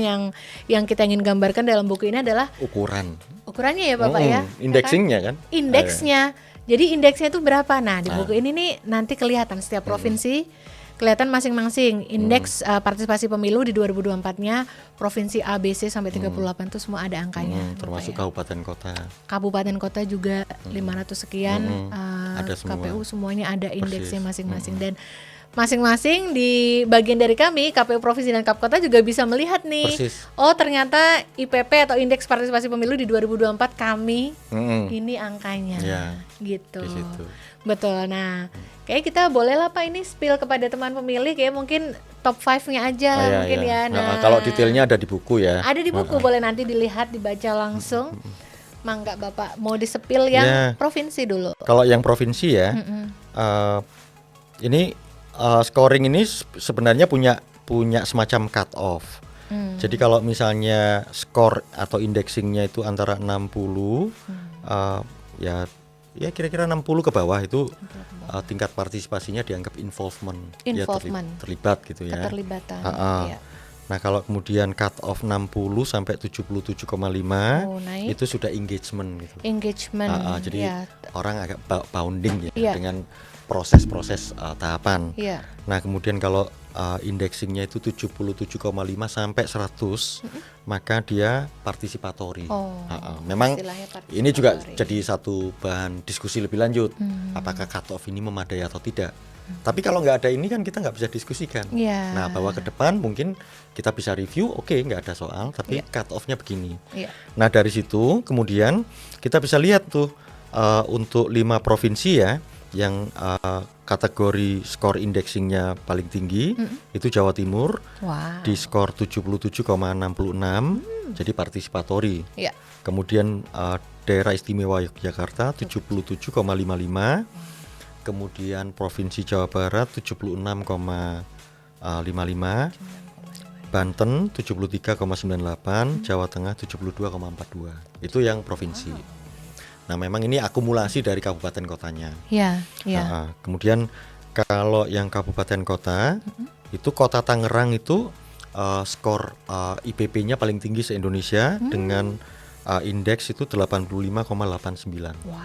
yang kita ingin gambarkan dalam buku ini adalah ukurannya ya Bapak ya, indeksingnya kan? Indeksnya. Jadi indeksnya itu berapa? Nah, di Nah. buku ini nih nanti kelihatan setiap provinsi, kelihatan masing-masing indeks partisipasi pemilu di 2024-nya provinsi A, B, C sampai 38 itu semua ada angkanya. Termasuk Bapak ya. kabupaten kota. Kabupaten kota juga 500 sekian, Ada semua. KPU semuanya ada indeksnya Persis. masing-masing dan masing-masing di bagian dari kami KPU provinsi dan Kap Kota juga bisa melihat nih. Persis. Oh, ternyata IPP atau indeks partisipasi pemilu di 2024 kami ini angkanya. Ya, Gitu. di situ. Betul. Nah, kayak kita boleh lah Pak ini spill kepada teman pemilih kayak mungkin top 5-nya aja Iya, mungkin iya. ya. Nah, kalau detailnya ada di buku ya. Ada di buku, boleh nanti dilihat, dibaca langsung. Mangga Bapak mau disepil yang Ya. provinsi dulu. Kalau yang provinsi ya, ini scoring ini sebenarnya punya semacam cut off. Jadi kalau misalnya skor atau indexingnya itu antara 60, ya kira-kira 60 ke bawah itu tingkat partisipasinya dianggap involvement. Ya, terlibat gitu ya. Keterlibatan. Iya. Nah kalau kemudian cut off 60 sampai 77,5 naik. itu sudah engagement gitu. Engagement. Jadi ya. orang agak bounding ya Iya. dengan proses-proses tahapan. Iya. Nah kemudian kalau indexingnya itu 77,5 sampai 100, maka dia partisipatori. Memang Istilahnya ini juga partisipatory. jadi satu bahan diskusi lebih lanjut. Apakah cut off ini memadai atau tidak? Tapi kalau nggak ada ini kan kita nggak bisa diskusikan. Iya. Nah bahwa ke depan mungkin kita bisa review, oke, nggak ada soal, tapi cut off-nya begini. Iya. Nah dari situ kemudian kita bisa lihat tuh untuk 5 provinsi ya yang kategori skor indexingnya paling tinggi itu Jawa Timur Wow. di skor 77,66, jadi partisipatori. Iya. Kemudian daerah istimewa Yogyakarta 77,55, kemudian provinsi Jawa Barat 76,55, Banten 73,98, Jawa Tengah 72,42. Itu yang provinsi. Nah, memang ini akumulasi dari kabupaten kotanya. Iya, iya. Kemudian kalau yang kabupaten kota itu Kota Tangerang itu skor IPP-nya paling tinggi se-Indonesia dengan indeks itu 85,89. Wow.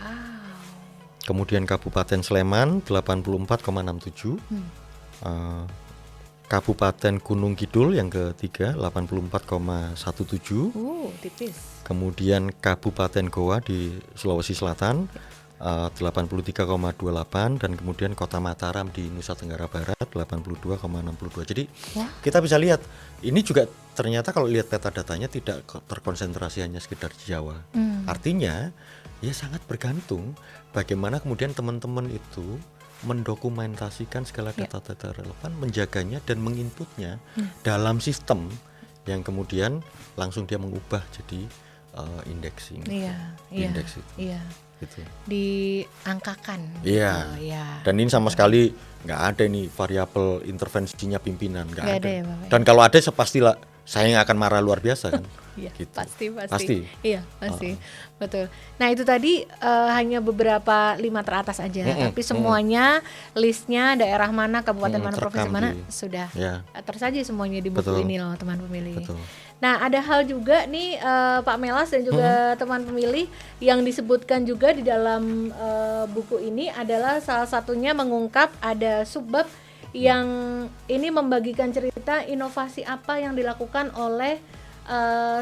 Kemudian Kabupaten Sleman 84,67. Kabupaten Gunung Kidul yang ketiga 84,17. Tipis. Kemudian Kabupaten Goa di Sulawesi Selatan 83,28 dan kemudian Kota Mataram di Nusa Tenggara Barat 82,62. Jadi kita bisa lihat ini juga ternyata kalau lihat peta datanya tidak terkonsentrasi hanya sekedar di Jawa. Artinya ya sangat bergantung bagaimana kemudian teman-teman itu mendokumentasikan segala data-data relevan, menjaganya dan menginputnya dalam sistem yang kemudian langsung dia mengubah jadi indexing. Indeks itu. Iya. Gitu. Diangkakan. Iya. Gitu, ya. Dan ini sama sekali nggak ada nih variabel intervensinya pimpinan, nggak ada. Ya, Bapak. Dan kalau ada pastilah saya yang akan marah luar biasa kan. Iya, Gitu. pasti. Iya, pasti. Betul. Nah, itu tadi hanya beberapa 5 teratas aja, tapi semuanya listnya daerah mana, kabupaten mana, provinsi mana sudah tersaji semuanya di buku ini loh, teman pemilih. Betul. Nah, ada hal juga nih Pak Melas dan juga teman pemilih yang disebutkan juga di dalam buku ini adalah salah satunya mengungkap ada subbab yang ini membagikan cerita inovasi apa yang dilakukan oleh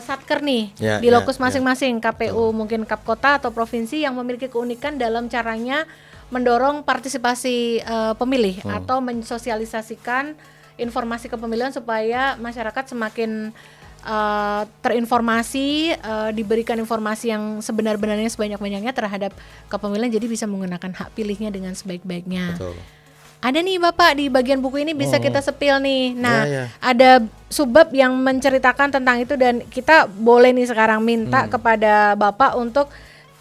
Satker nih di lokus masing-masing KPU mungkin Kap Kota atau provinsi yang memiliki keunikan dalam caranya mendorong partisipasi pemilih atau mensosialisasikan informasi kepemilian supaya masyarakat semakin terinformasi, diberikan informasi yang sebenar-benarnya sebanyak-banyaknya terhadap kepemilian, jadi bisa menggunakan hak pilihnya dengan sebaik-baiknya. Betul. Ada nih Bapak di bagian buku ini bisa kita sepil nih. Nah, ada subbab yang menceritakan tentang itu dan kita boleh nih sekarang minta kepada Bapak untuk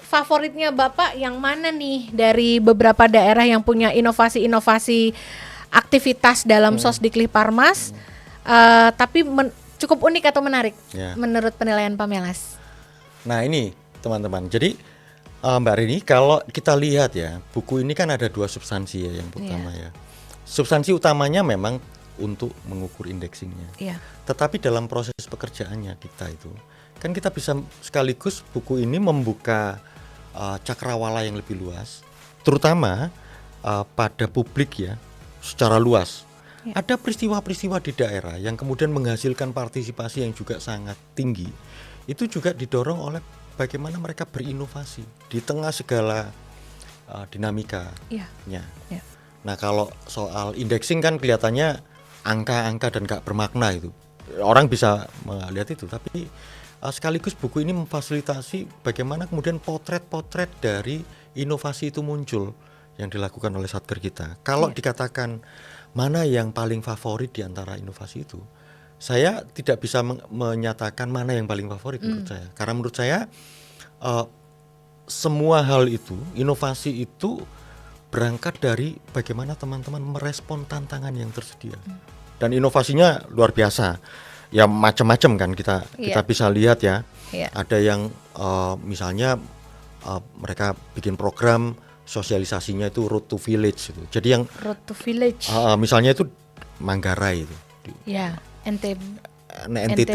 favoritnya Bapak yang mana nih dari beberapa daerah yang punya inovasi-inovasi aktivitas dalam Sosdiklik Parmas, tapi cukup unik atau menarik menurut penilaian Pak Melas. Nah ini teman-teman, jadi Mbak Rini, kalau kita lihat ya, buku ini kan ada 2 substansi ya. Yang pertama ya, substansi utamanya memang untuk mengukur indexingnya. Tetapi dalam proses pekerjaannya kita itu, kan kita bisa sekaligus buku ini membuka cakrawala yang lebih luas terutama pada publik ya, secara luas. Ya. Ada peristiwa-peristiwa di daerah yang kemudian menghasilkan partisipasi yang juga sangat tinggi. Itu juga didorong oleh bagaimana mereka berinovasi di tengah segala dinamikanya. Ya. Nah, kalau soal indexing kan kelihatannya angka-angka dan gak bermakna itu. Orang bisa melihat itu, tapi sekaligus buku ini memfasilitasi bagaimana kemudian potret-potret dari inovasi itu muncul yang dilakukan oleh Satker kita. Kalau dikatakan mana yang paling favorit di antara inovasi itu, saya tidak bisa menyatakan mana yang paling favorit menurut saya. Karena menurut saya semua hal itu, inovasi itu berangkat dari bagaimana teman-teman merespon tantangan yang tersedia. Dan inovasinya luar biasa. Ya macam-macam kan kita bisa lihat ya. Ada yang misalnya mereka bikin program sosialisasinya itu Road to Village itu. Jadi yang Road to Village. Misalnya itu Manggarai itu. Ya, NTT.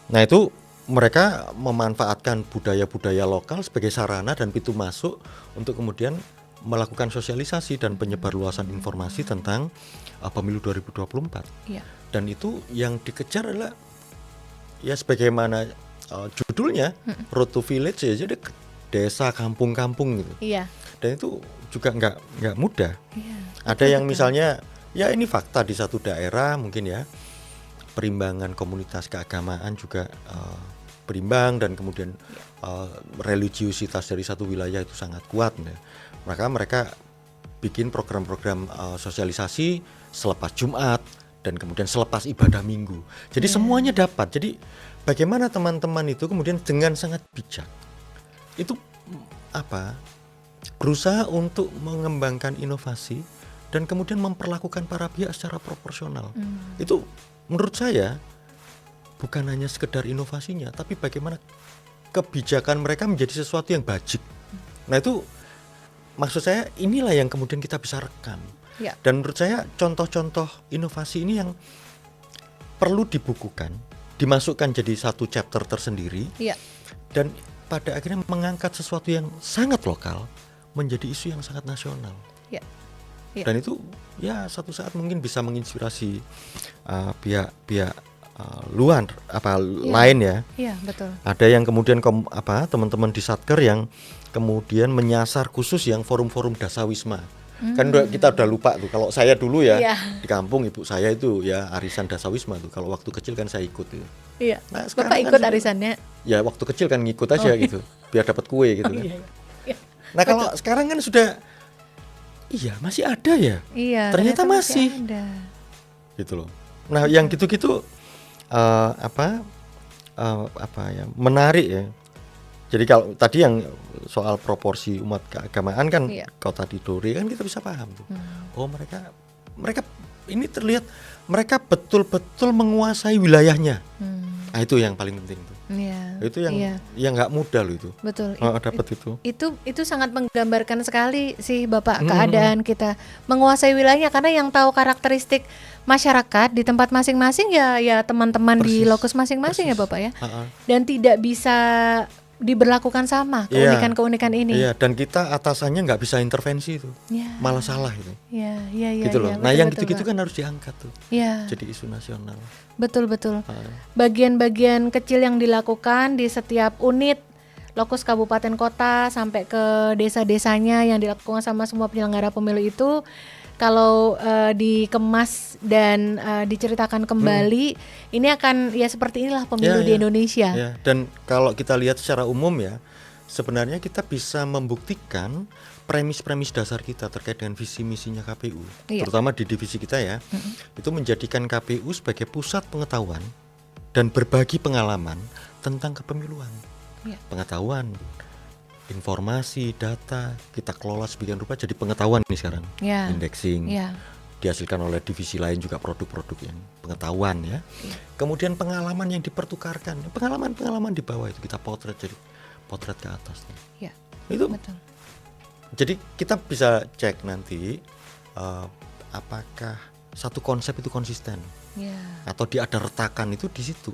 Nah, itu mereka memanfaatkan budaya-budaya lokal sebagai sarana dan pintu masuk untuk kemudian melakukan sosialisasi dan penyebarluasan informasi tentang pemilu 2024. Dan itu yang dikejar adalah ya sebagaimana judulnya Road to Village ya, jadi desa kampung-kampung gitu. Dan itu juga nggak mudah. Ada yang misalnya ya ini fakta di satu daerah mungkin ya, perimbangan komunitas keagamaan juga berimbang dan kemudian religiusitas dari satu wilayah itu sangat kuat ya. Maka mereka bikin program-program sosialisasi selepas Jumat dan kemudian selepas ibadah Minggu. Jadi semuanya dapat. Jadi bagaimana teman-teman itu kemudian dengan sangat bijak itu berusaha untuk mengembangkan inovasi dan kemudian memperlakukan para pihak secara proporsional. Itu menurut saya bukan hanya sekedar inovasinya, tapi bagaimana kebijakan mereka menjadi sesuatu yang bajik. Nah, itu maksud saya inilah yang kemudian kita bisa rekam. Dan menurut saya contoh-contoh inovasi ini yang perlu dibukukan, dimasukkan jadi satu chapter tersendiri. Dan pada akhirnya mengangkat sesuatu yang sangat lokal menjadi isu yang sangat nasional. Dan itu ya satu saat mungkin bisa menginspirasi pihak-pihak luar lain ya. Betul. Ada yang kemudian teman-teman di Satker yang kemudian menyasar khusus yang forum-forum dasawisma. Kan kita udah lupa tuh. Kalau saya dulu ya di kampung ibu saya itu ya arisan dasawisma tuh. Kalau waktu kecil kan saya ikut itu. Nah, Bapak ikut kan arisannya? Ya waktu kecil kan ngikut aja gitu, biar dapat kue gitu kan. Nah kalau sekarang kan sudah, masih ada ya. Ternyata masih ada. Gitu loh. Nah yang gitu-gitu menarik ya. Jadi kalau tadi yang soal proporsi umat keagamaan kan, kalau tadi Dore kan kita bisa paham tuh. Oh mereka ini terlihat mereka betul-betul menguasai wilayahnya. Nah, itu yang paling penting tuh. Itu yang nggak mudah loh itu. Betul. Dapat Itu sangat menggambarkan sekali sih Bapak keadaan kita menguasai wilayahnya, karena yang tahu karakteristik masyarakat di tempat masing-masing ya teman-teman di lokus masing-masing ya Bapak ya. Dan tidak bisa diberlakukan sama keunikan-keunikan ini. Dan kita atasannya nggak bisa intervensi itu. Malah salah itu. Gitu loh. Nah, yang gitu-gitu kan harus diangkat tuh. Jadi isu nasional. Betul. Bagian-bagian kecil yang dilakukan di setiap unit lokus kabupaten kota sampai ke desa-desanya yang dilakukan sama semua penyelenggara pemilu itu, kalau dikemas dan diceritakan kembali, ini akan ya seperti inilah pemilu di Indonesia. Dan kalau kita lihat secara umum ya, sebenarnya kita bisa membuktikan premis-premis dasar kita terkait dengan visi misinya KPU, terutama di divisi kita ya, itu menjadikan KPU sebagai pusat pengetahuan dan berbagi pengalaman tentang kepemiluan, pengetahuan, informasi, data kita kelola sebagian rupa jadi pengetahuan nih sekarang. Indexing dihasilkan oleh divisi lain juga produk-produk yang pengetahuan ya. Kemudian pengalaman yang dipertukarkan, pengalaman di bawah itu kita potret jadi potret ke atas. Itu betul. Jadi kita bisa cek nanti apakah satu konsep itu konsisten atau dia ada retakan itu di situ.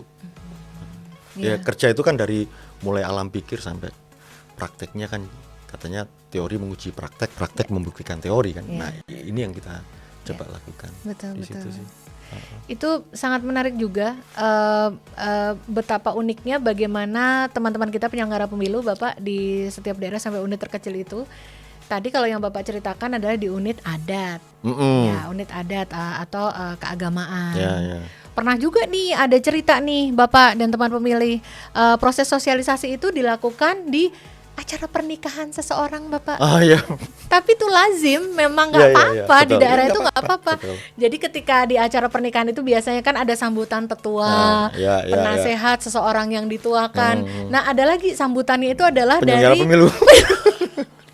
Ya kerja itu kan dari mulai alam pikir sampai prakteknya kan katanya teori menguji praktek, praktek membuktikan teori kan. Ya. Nah, ini yang kita coba lakukan Betul, di situ betul. sih. Itu sangat menarik juga, betapa uniknya bagaimana teman-teman kita penyelenggara pemilu Bapak di setiap daerah sampai unit terkecil itu. Tadi kalau yang Bapak ceritakan adalah di unit adat, ya unit adat atau keagamaan. Ya. Pernah juga nih ada cerita nih Bapak dan teman pemilih, proses sosialisasi itu dilakukan di acara pernikahan seseorang Bapak. Iya. Tapi itu lazim, memang nggak Iya, apa-apa di betul. daerah Iya, itu nggak nggak apa-apa. betul. Jadi ketika di acara pernikahan itu biasanya kan ada sambutan tetua, Iya. penasehat seseorang yang dituakan. Nah ada lagi sambutannya itu adalah Penyelenggara dari pemilu.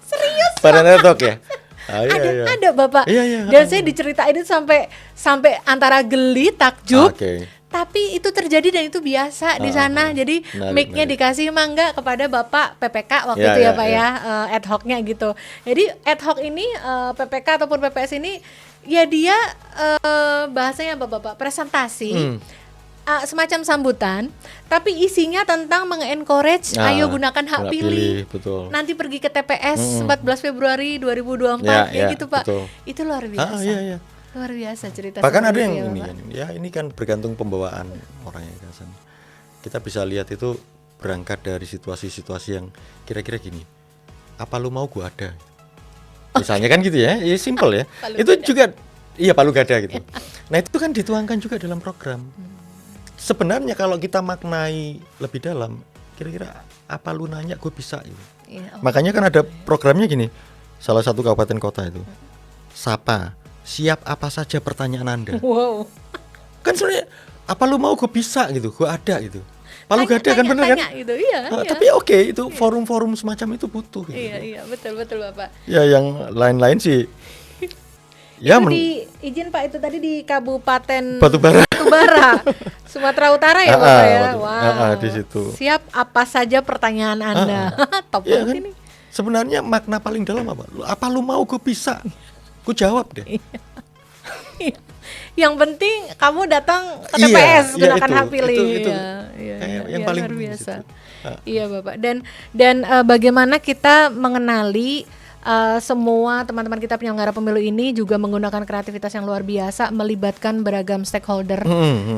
Serius? Pada netok ya. ada Bapak. Iya. Dan saya diceritain itu sampai antara geli, takjub. Oke. Tapi itu terjadi dan itu biasa di sana. Jadi Menarik, mic-nya menarik. dikasih mangga kepada Bapak PPK waktu Ya, itu ya ya, Pak ya. ya, ad hoc-nya gitu. Jadi ad hoc ini PPK ataupun PPS ini ya dia bahasanya apa Bapak? Presentasi. Semacam sambutan, tapi isinya tentang mengencourage ayo gunakan hak pilih. Betul. Nanti pergi ke TPS 14 Februari 2024 ya gitu Pak. betul. Itu luar biasa. Iya. Luar biasa cerita. Bahkan ada seperti yang itu ya, ini Bapak. kan, ya ini kan bergantung pembawaan orangnya kan. Kita bisa lihat itu berangkat dari situasi-situasi yang kira-kira gini. Apa lu mau gua ada? Misalnya kan gitu ya, simple ya. Palu Itu gada. juga iya palu gada gitu. Nah, itu kan dituangkan juga dalam program. Sebenarnya kalau kita maknai lebih dalam, kira-kira apa lu nanya gue bisa gitu. Iya, Makanya kan ada programnya gini. Salah satu kabupaten kota itu. Sapa, siap apa saja pertanyaan Anda. Wow. Kan sebenarnya apa lu mau gue bisa gitu, gue ada gitu. Palu gada kan bener kan? Gitu. Iya, iya. Tapi oke, itu forum-forum semacam itu butuh gitu. Iya, betul Bapak. Ya yang lain-lain sih. Ya Itu izin Pak, itu tadi di Kabupaten Batubara. Sumatera Utara ya Bapak ya. Di situ. Siap apa saja pertanyaan Anda. Top Iya banget kan? ini. Sebenarnya makna paling dalam apa? Apa lu mau gue bisa? Gue jawab deh. Yang penting kamu datang ke Iya, TPS iya, gunakan itu, hak pilih. itu Iya, yang paling luar penting di biasa. situ. Iya Bapak. Dan bagaimana kita mengenali semua teman-teman kita penyelenggara pemilu ini juga menggunakan kreativitas yang luar biasa, melibatkan beragam stakeholder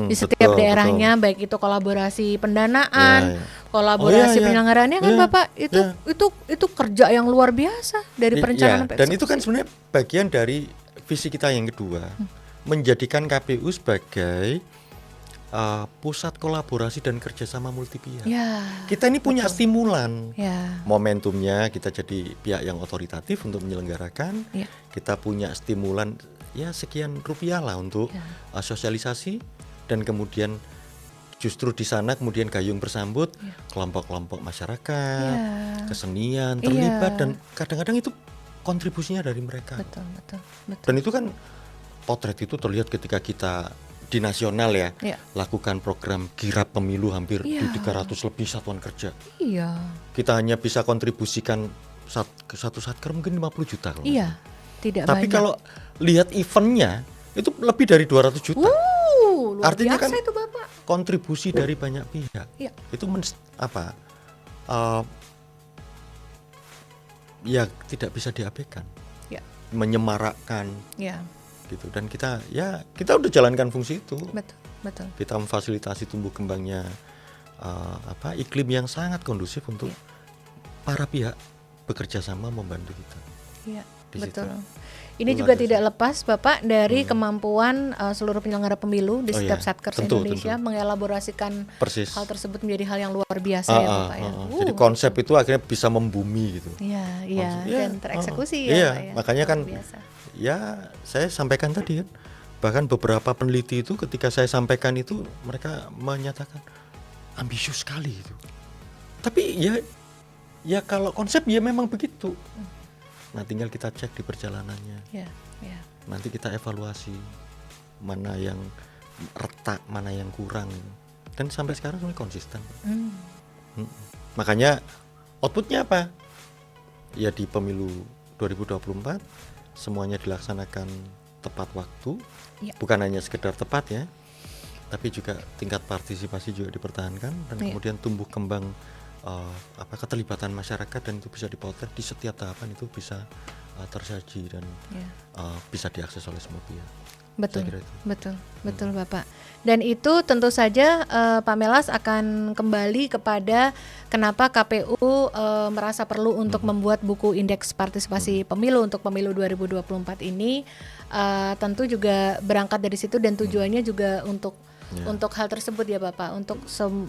di setiap daerahnya, baik itu kolaborasi pendanaan, kolaborasi penyelenggaraannya kan Bapak. Itu kerja yang luar biasa dari perencanaan sampai dan itu kan sebenarnya bagian dari visi kita yang kedua, menjadikan KPU sebagai pusat kolaborasi dan kerjasama multi pihak. Ya, Kita ini punya stimulan. ya, Momentumnya kita jadi pihak yang otoritatif untuk menyelenggarakan. ya. Kita punya stimulan ya sekian rupiah lah untuk sosialisasi, dan kemudian justru di sana kemudian gayung bersambut kelompok-kelompok masyarakat, kesenian terlibat, dan kadang-kadang itu kontribusinya dari mereka. Betul. Dan itu kan potret itu terlihat ketika kita di nasional ya, lakukan program kirap pemilu hampir di 300 lebih satuan kerja. Iya. Kita hanya bisa kontribusikan satu satker mungkin 50 juta kalau Iya, tidak tapi banyak. kalau lihat eventnya itu lebih dari 200 juta. Luar Artinya biasa kan itu Bapak. kontribusi dari banyak pihak. Iya. Itu ya tidak bisa diabaikan. Ya. Menyemarakkan Ya, gitu, dan kita udah jalankan fungsi itu. betul. Kita memfasilitasi tumbuh kembangnya iklim yang sangat kondusif untuk para pihak bekerja sama membantu kita. Iya, Di betul. situ. Ini juga tidak lepas Bapak dari kemampuan seluruh penyelenggara pemilu di setiap Satkers Indonesia mengelaborasikan Persis. hal tersebut menjadi hal yang luar biasa ya Bapak ya. Jadi konsep itu akhirnya bisa membumi gitu. Iya, dan tereksekusi ya Iya, Pak ya. makanya kan Luar biasa. ya saya sampaikan tadi kan, bahkan beberapa peneliti itu ketika saya sampaikan itu mereka menyatakan ambisius sekali itu. Tapi ya kalau konsep ya memang begitu. Nah, tinggal kita cek di perjalanannya. Ya. Nanti kita evaluasi mana yang retak, mana yang kurang. Dan sampai sekarang sebenarnya konsisten. Makanya outputnya apa? Ya di pemilu 2024 semuanya dilaksanakan tepat waktu. Bukan hanya sekedar tepat ya, tapi juga tingkat partisipasi juga dipertahankan, dan kemudian tumbuh kembang keterlibatan masyarakat, dan itu bisa dipotret di setiap tahapan, itu bisa tersaji dan bisa diakses oleh semua pihak. Betul, Saya kira itu. betul Bapak. Dan itu tentu saja Pak Melas akan kembali kepada kenapa KPU merasa perlu untuk membuat buku indeks partisipasi pemilu untuk pemilu 2024 ini. Tentu juga berangkat dari situ, dan tujuannya juga untuk hal tersebut ya Bapak, untuk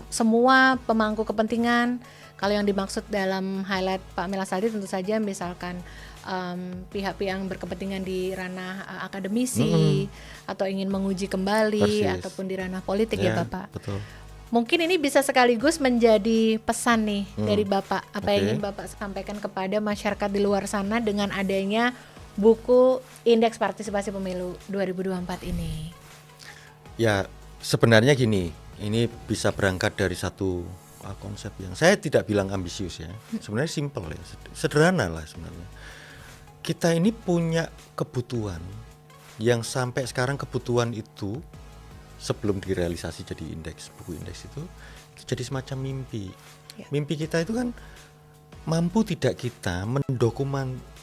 semua pemangku kepentingan. Kalau yang dimaksud dalam highlight Pak Melas tadi tentu saja misalkan pihak-pihak yang berkepentingan di ranah akademisi atau ingin menguji kembali ataupun di ranah politik ya Bapak. Betul. Mungkin ini bisa sekaligus menjadi pesan nih dari Bapak, apa yang ingin Bapak sampaikan kepada masyarakat di luar sana dengan adanya buku Indeks Partisipasi Pemilu 2024 ini. Ya, sebenarnya gini, ini bisa berangkat dari satu konsep yang saya tidak bilang ambisius ya, sebenarnya simple ya, sederhana lah sebenarnya. Kita ini punya kebutuhan yang sampai sekarang kebutuhan itu sebelum direalisasi jadi indeks, buku indeks itu jadi semacam mimpi. Mimpi kita itu kan mampu tidak kita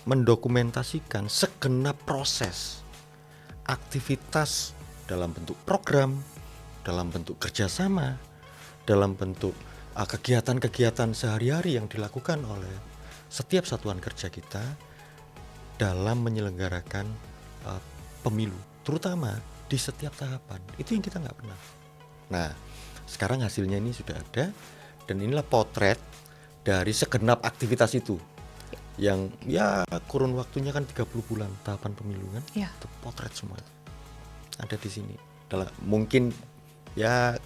mendokumentasikan segenap proses aktivitas dalam bentuk program, dalam bentuk kerjasama, dalam bentuk kegiatan-kegiatan sehari-hari yang dilakukan oleh setiap satuan kerja kita dalam menyelenggarakan pemilu, terutama di setiap tahapan. Itu yang kita nggak pernah. Nah, sekarang hasilnya ini sudah ada, dan inilah potret dari segenap aktivitas itu. Yang ya kurun waktunya kan 30 bulan tahapan pemilu kan. Itu potret semua ada di sini. Mungkin ya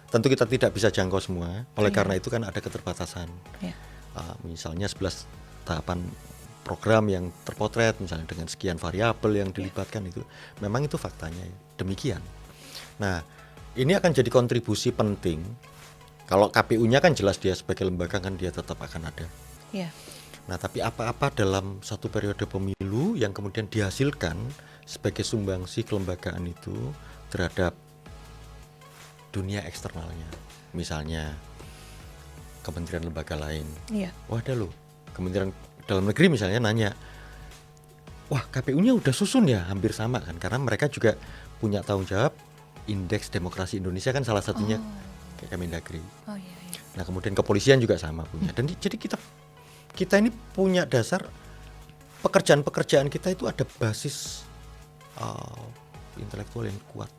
tentu kita tidak bisa jangkau semua. Oleh karena itu kan ada keterbatasan. Misalnya 11 tahapan program yang terpotret misalnya dengan sekian variabel yang dilibatkan, itu memang itu faktanya demikian. Nah, ini akan jadi kontribusi penting. Kalau KPU-nya kan jelas dia sebagai lembaga kan dia tetap akan ada. Nah, tapi apa-apa dalam satu periode pemilu yang kemudian dihasilkan sebagai sumbangsi kelembagaan itu terhadap dunia eksternalnya, misalnya kementerian lembaga lain. Wah, ada loh Kementerian Dalam Negeri misalnya nanya, wah KPU-nya udah susun ya, hampir sama kan, karena mereka juga punya tanggung jawab. Indeks Demokrasi Indonesia kan salah satunya kayak Kemendagri. Nah, kemudian kepolisian juga sama punya. Dan jadi kita ini punya dasar pekerjaan kita itu ada basis intelektual yang kuat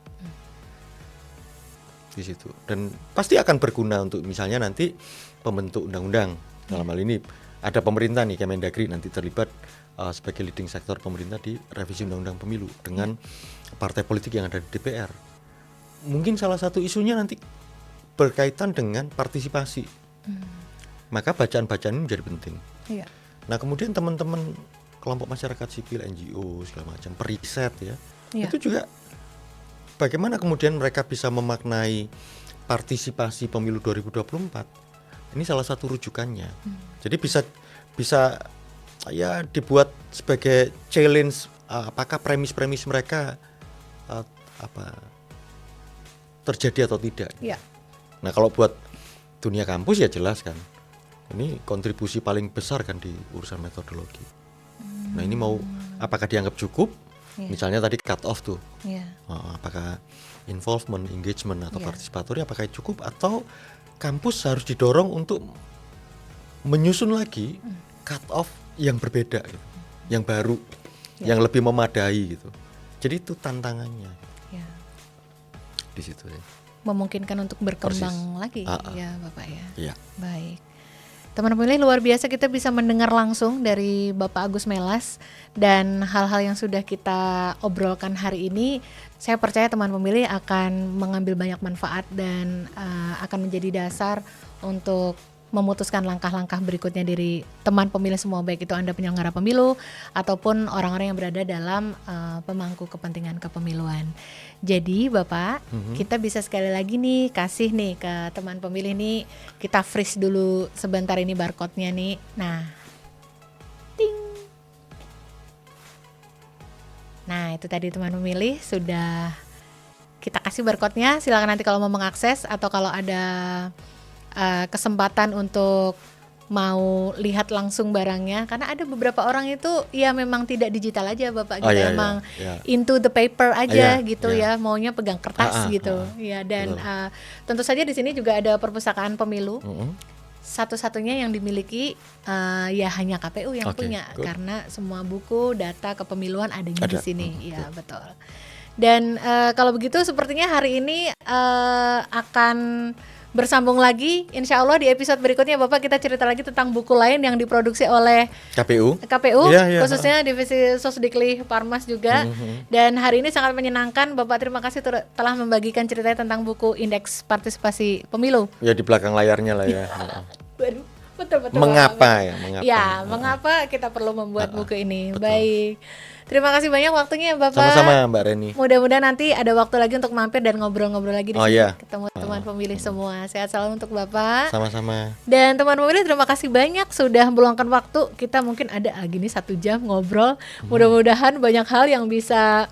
di situ, dan pasti akan berguna untuk misalnya nanti pembentuk undang-undang. Dalam hal ini ada pemerintah nih, Kemendagri nanti terlibat sebagai leading sektor pemerintah di revisi undang-undang pemilu dengan partai politik yang ada di DPR. Mungkin salah satu isunya nanti berkaitan dengan partisipasi. Maka bacaan-bacaan ini menjadi penting. Nah, kemudian teman-teman kelompok masyarakat sipil, NGO segala macam, periset ya. Itu juga bagaimana kemudian mereka bisa memaknai partisipasi pemilu 2024. Ini salah satu rujukannya. Jadi bisa ya dibuat sebagai challenge, apakah premis-premis mereka terjadi atau tidak. Nah, kalau buat dunia kampus ya jelas kan, ini kontribusi paling besar kan di urusan metodologi. Nah, ini mau apakah dianggap cukup? Misalnya tadi cut off tuh, apakah involvement, engagement atau partisipatori apakah cukup, atau kampus harus didorong untuk menyusun lagi cut off yang berbeda gitu, yang baru, yang lebih memadai gitu. Jadi itu tantangannya di situ ya. Memungkinkan untuk berkembang lagi ya Bapak ya. Iya. Baik. Teman pemilih, luar biasa kita bisa mendengar langsung dari Bapak Agus Melas, dan hal-hal yang sudah kita obrolkan hari ini saya percaya teman pemilih akan mengambil banyak manfaat dan akan menjadi dasar untuk memutuskan langkah-langkah berikutnya dari teman pemilih semua, baik itu Anda penyelenggara pemilu ataupun orang-orang yang berada dalam pemangku kepentingan kepemiluan. Jadi Bapak, kita bisa sekali lagi nih kasih nih ke teman pemilih nih, kita freeze dulu sebentar ini barcode-nya nih. Nah, ting. Nah, itu tadi teman pemilih sudah kita kasih barcode-nya. Silakan nanti kalau mau mengakses atau kalau ada kesempatan untuk mau lihat langsung barangnya, karena ada beberapa orang itu ya memang tidak digital aja Bapak, gitu emang into the paper aja gitu ya, maunya pegang kertas gitu ya. Dan tentu saja di sini juga ada perpustakaan pemilu, satu-satunya yang dimiliki ya hanya KPU yang punya, karena semua buku data kepemiluan adanya di sini. Ya betul. Dan kalau begitu sepertinya hari ini akan bersambung lagi, insya Allah di episode berikutnya Bapak kita cerita lagi tentang buku lain yang diproduksi oleh KPU khususnya divisi Sosdikli Parmas juga. Dan hari ini sangat menyenangkan, Bapak terima kasih telah membagikan ceritanya tentang buku Indeks Partisipasi Pemilu. Ya di belakang layarnya lah ya. Betul. Mengapa mengapa kita perlu membuat buku ini? Betul. Baik. Terima kasih banyak waktunya Bapak. Sama-sama Mbak Reni. Mudah-mudahan nanti ada waktu lagi untuk mampir dan ngobrol-ngobrol lagi di sini. Ketemu teman pemilih semua. Sehat selalu untuk Bapak. Sama-sama. Dan teman pemilih terima kasih banyak sudah meluangkan waktu. Kita mungkin ada gini 1 jam ngobrol. Mudah-mudahan banyak hal yang bisa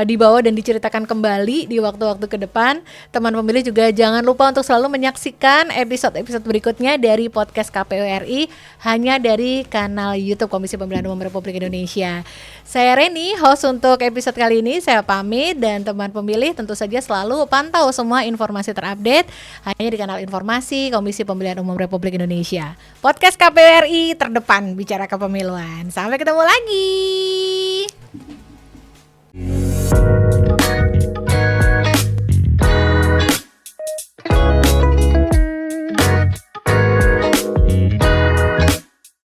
dibawa dan diceritakan kembali di waktu-waktu ke depan. Teman pemilih juga jangan lupa untuk selalu menyaksikan episode-episode berikutnya dari podcast KPU RI hanya dari kanal YouTube Komisi Pemilihan Umum Republik Indonesia. Saya Reni, host untuk episode kali ini. Saya pamit dan teman pemilih tentu saja selalu pantau semua informasi terupdate hanya di kanal informasi Komisi Pemilihan Umum Republik Indonesia. Podcast KPU RI terdepan bicara kepemiluan. Sampai ketemu lagi.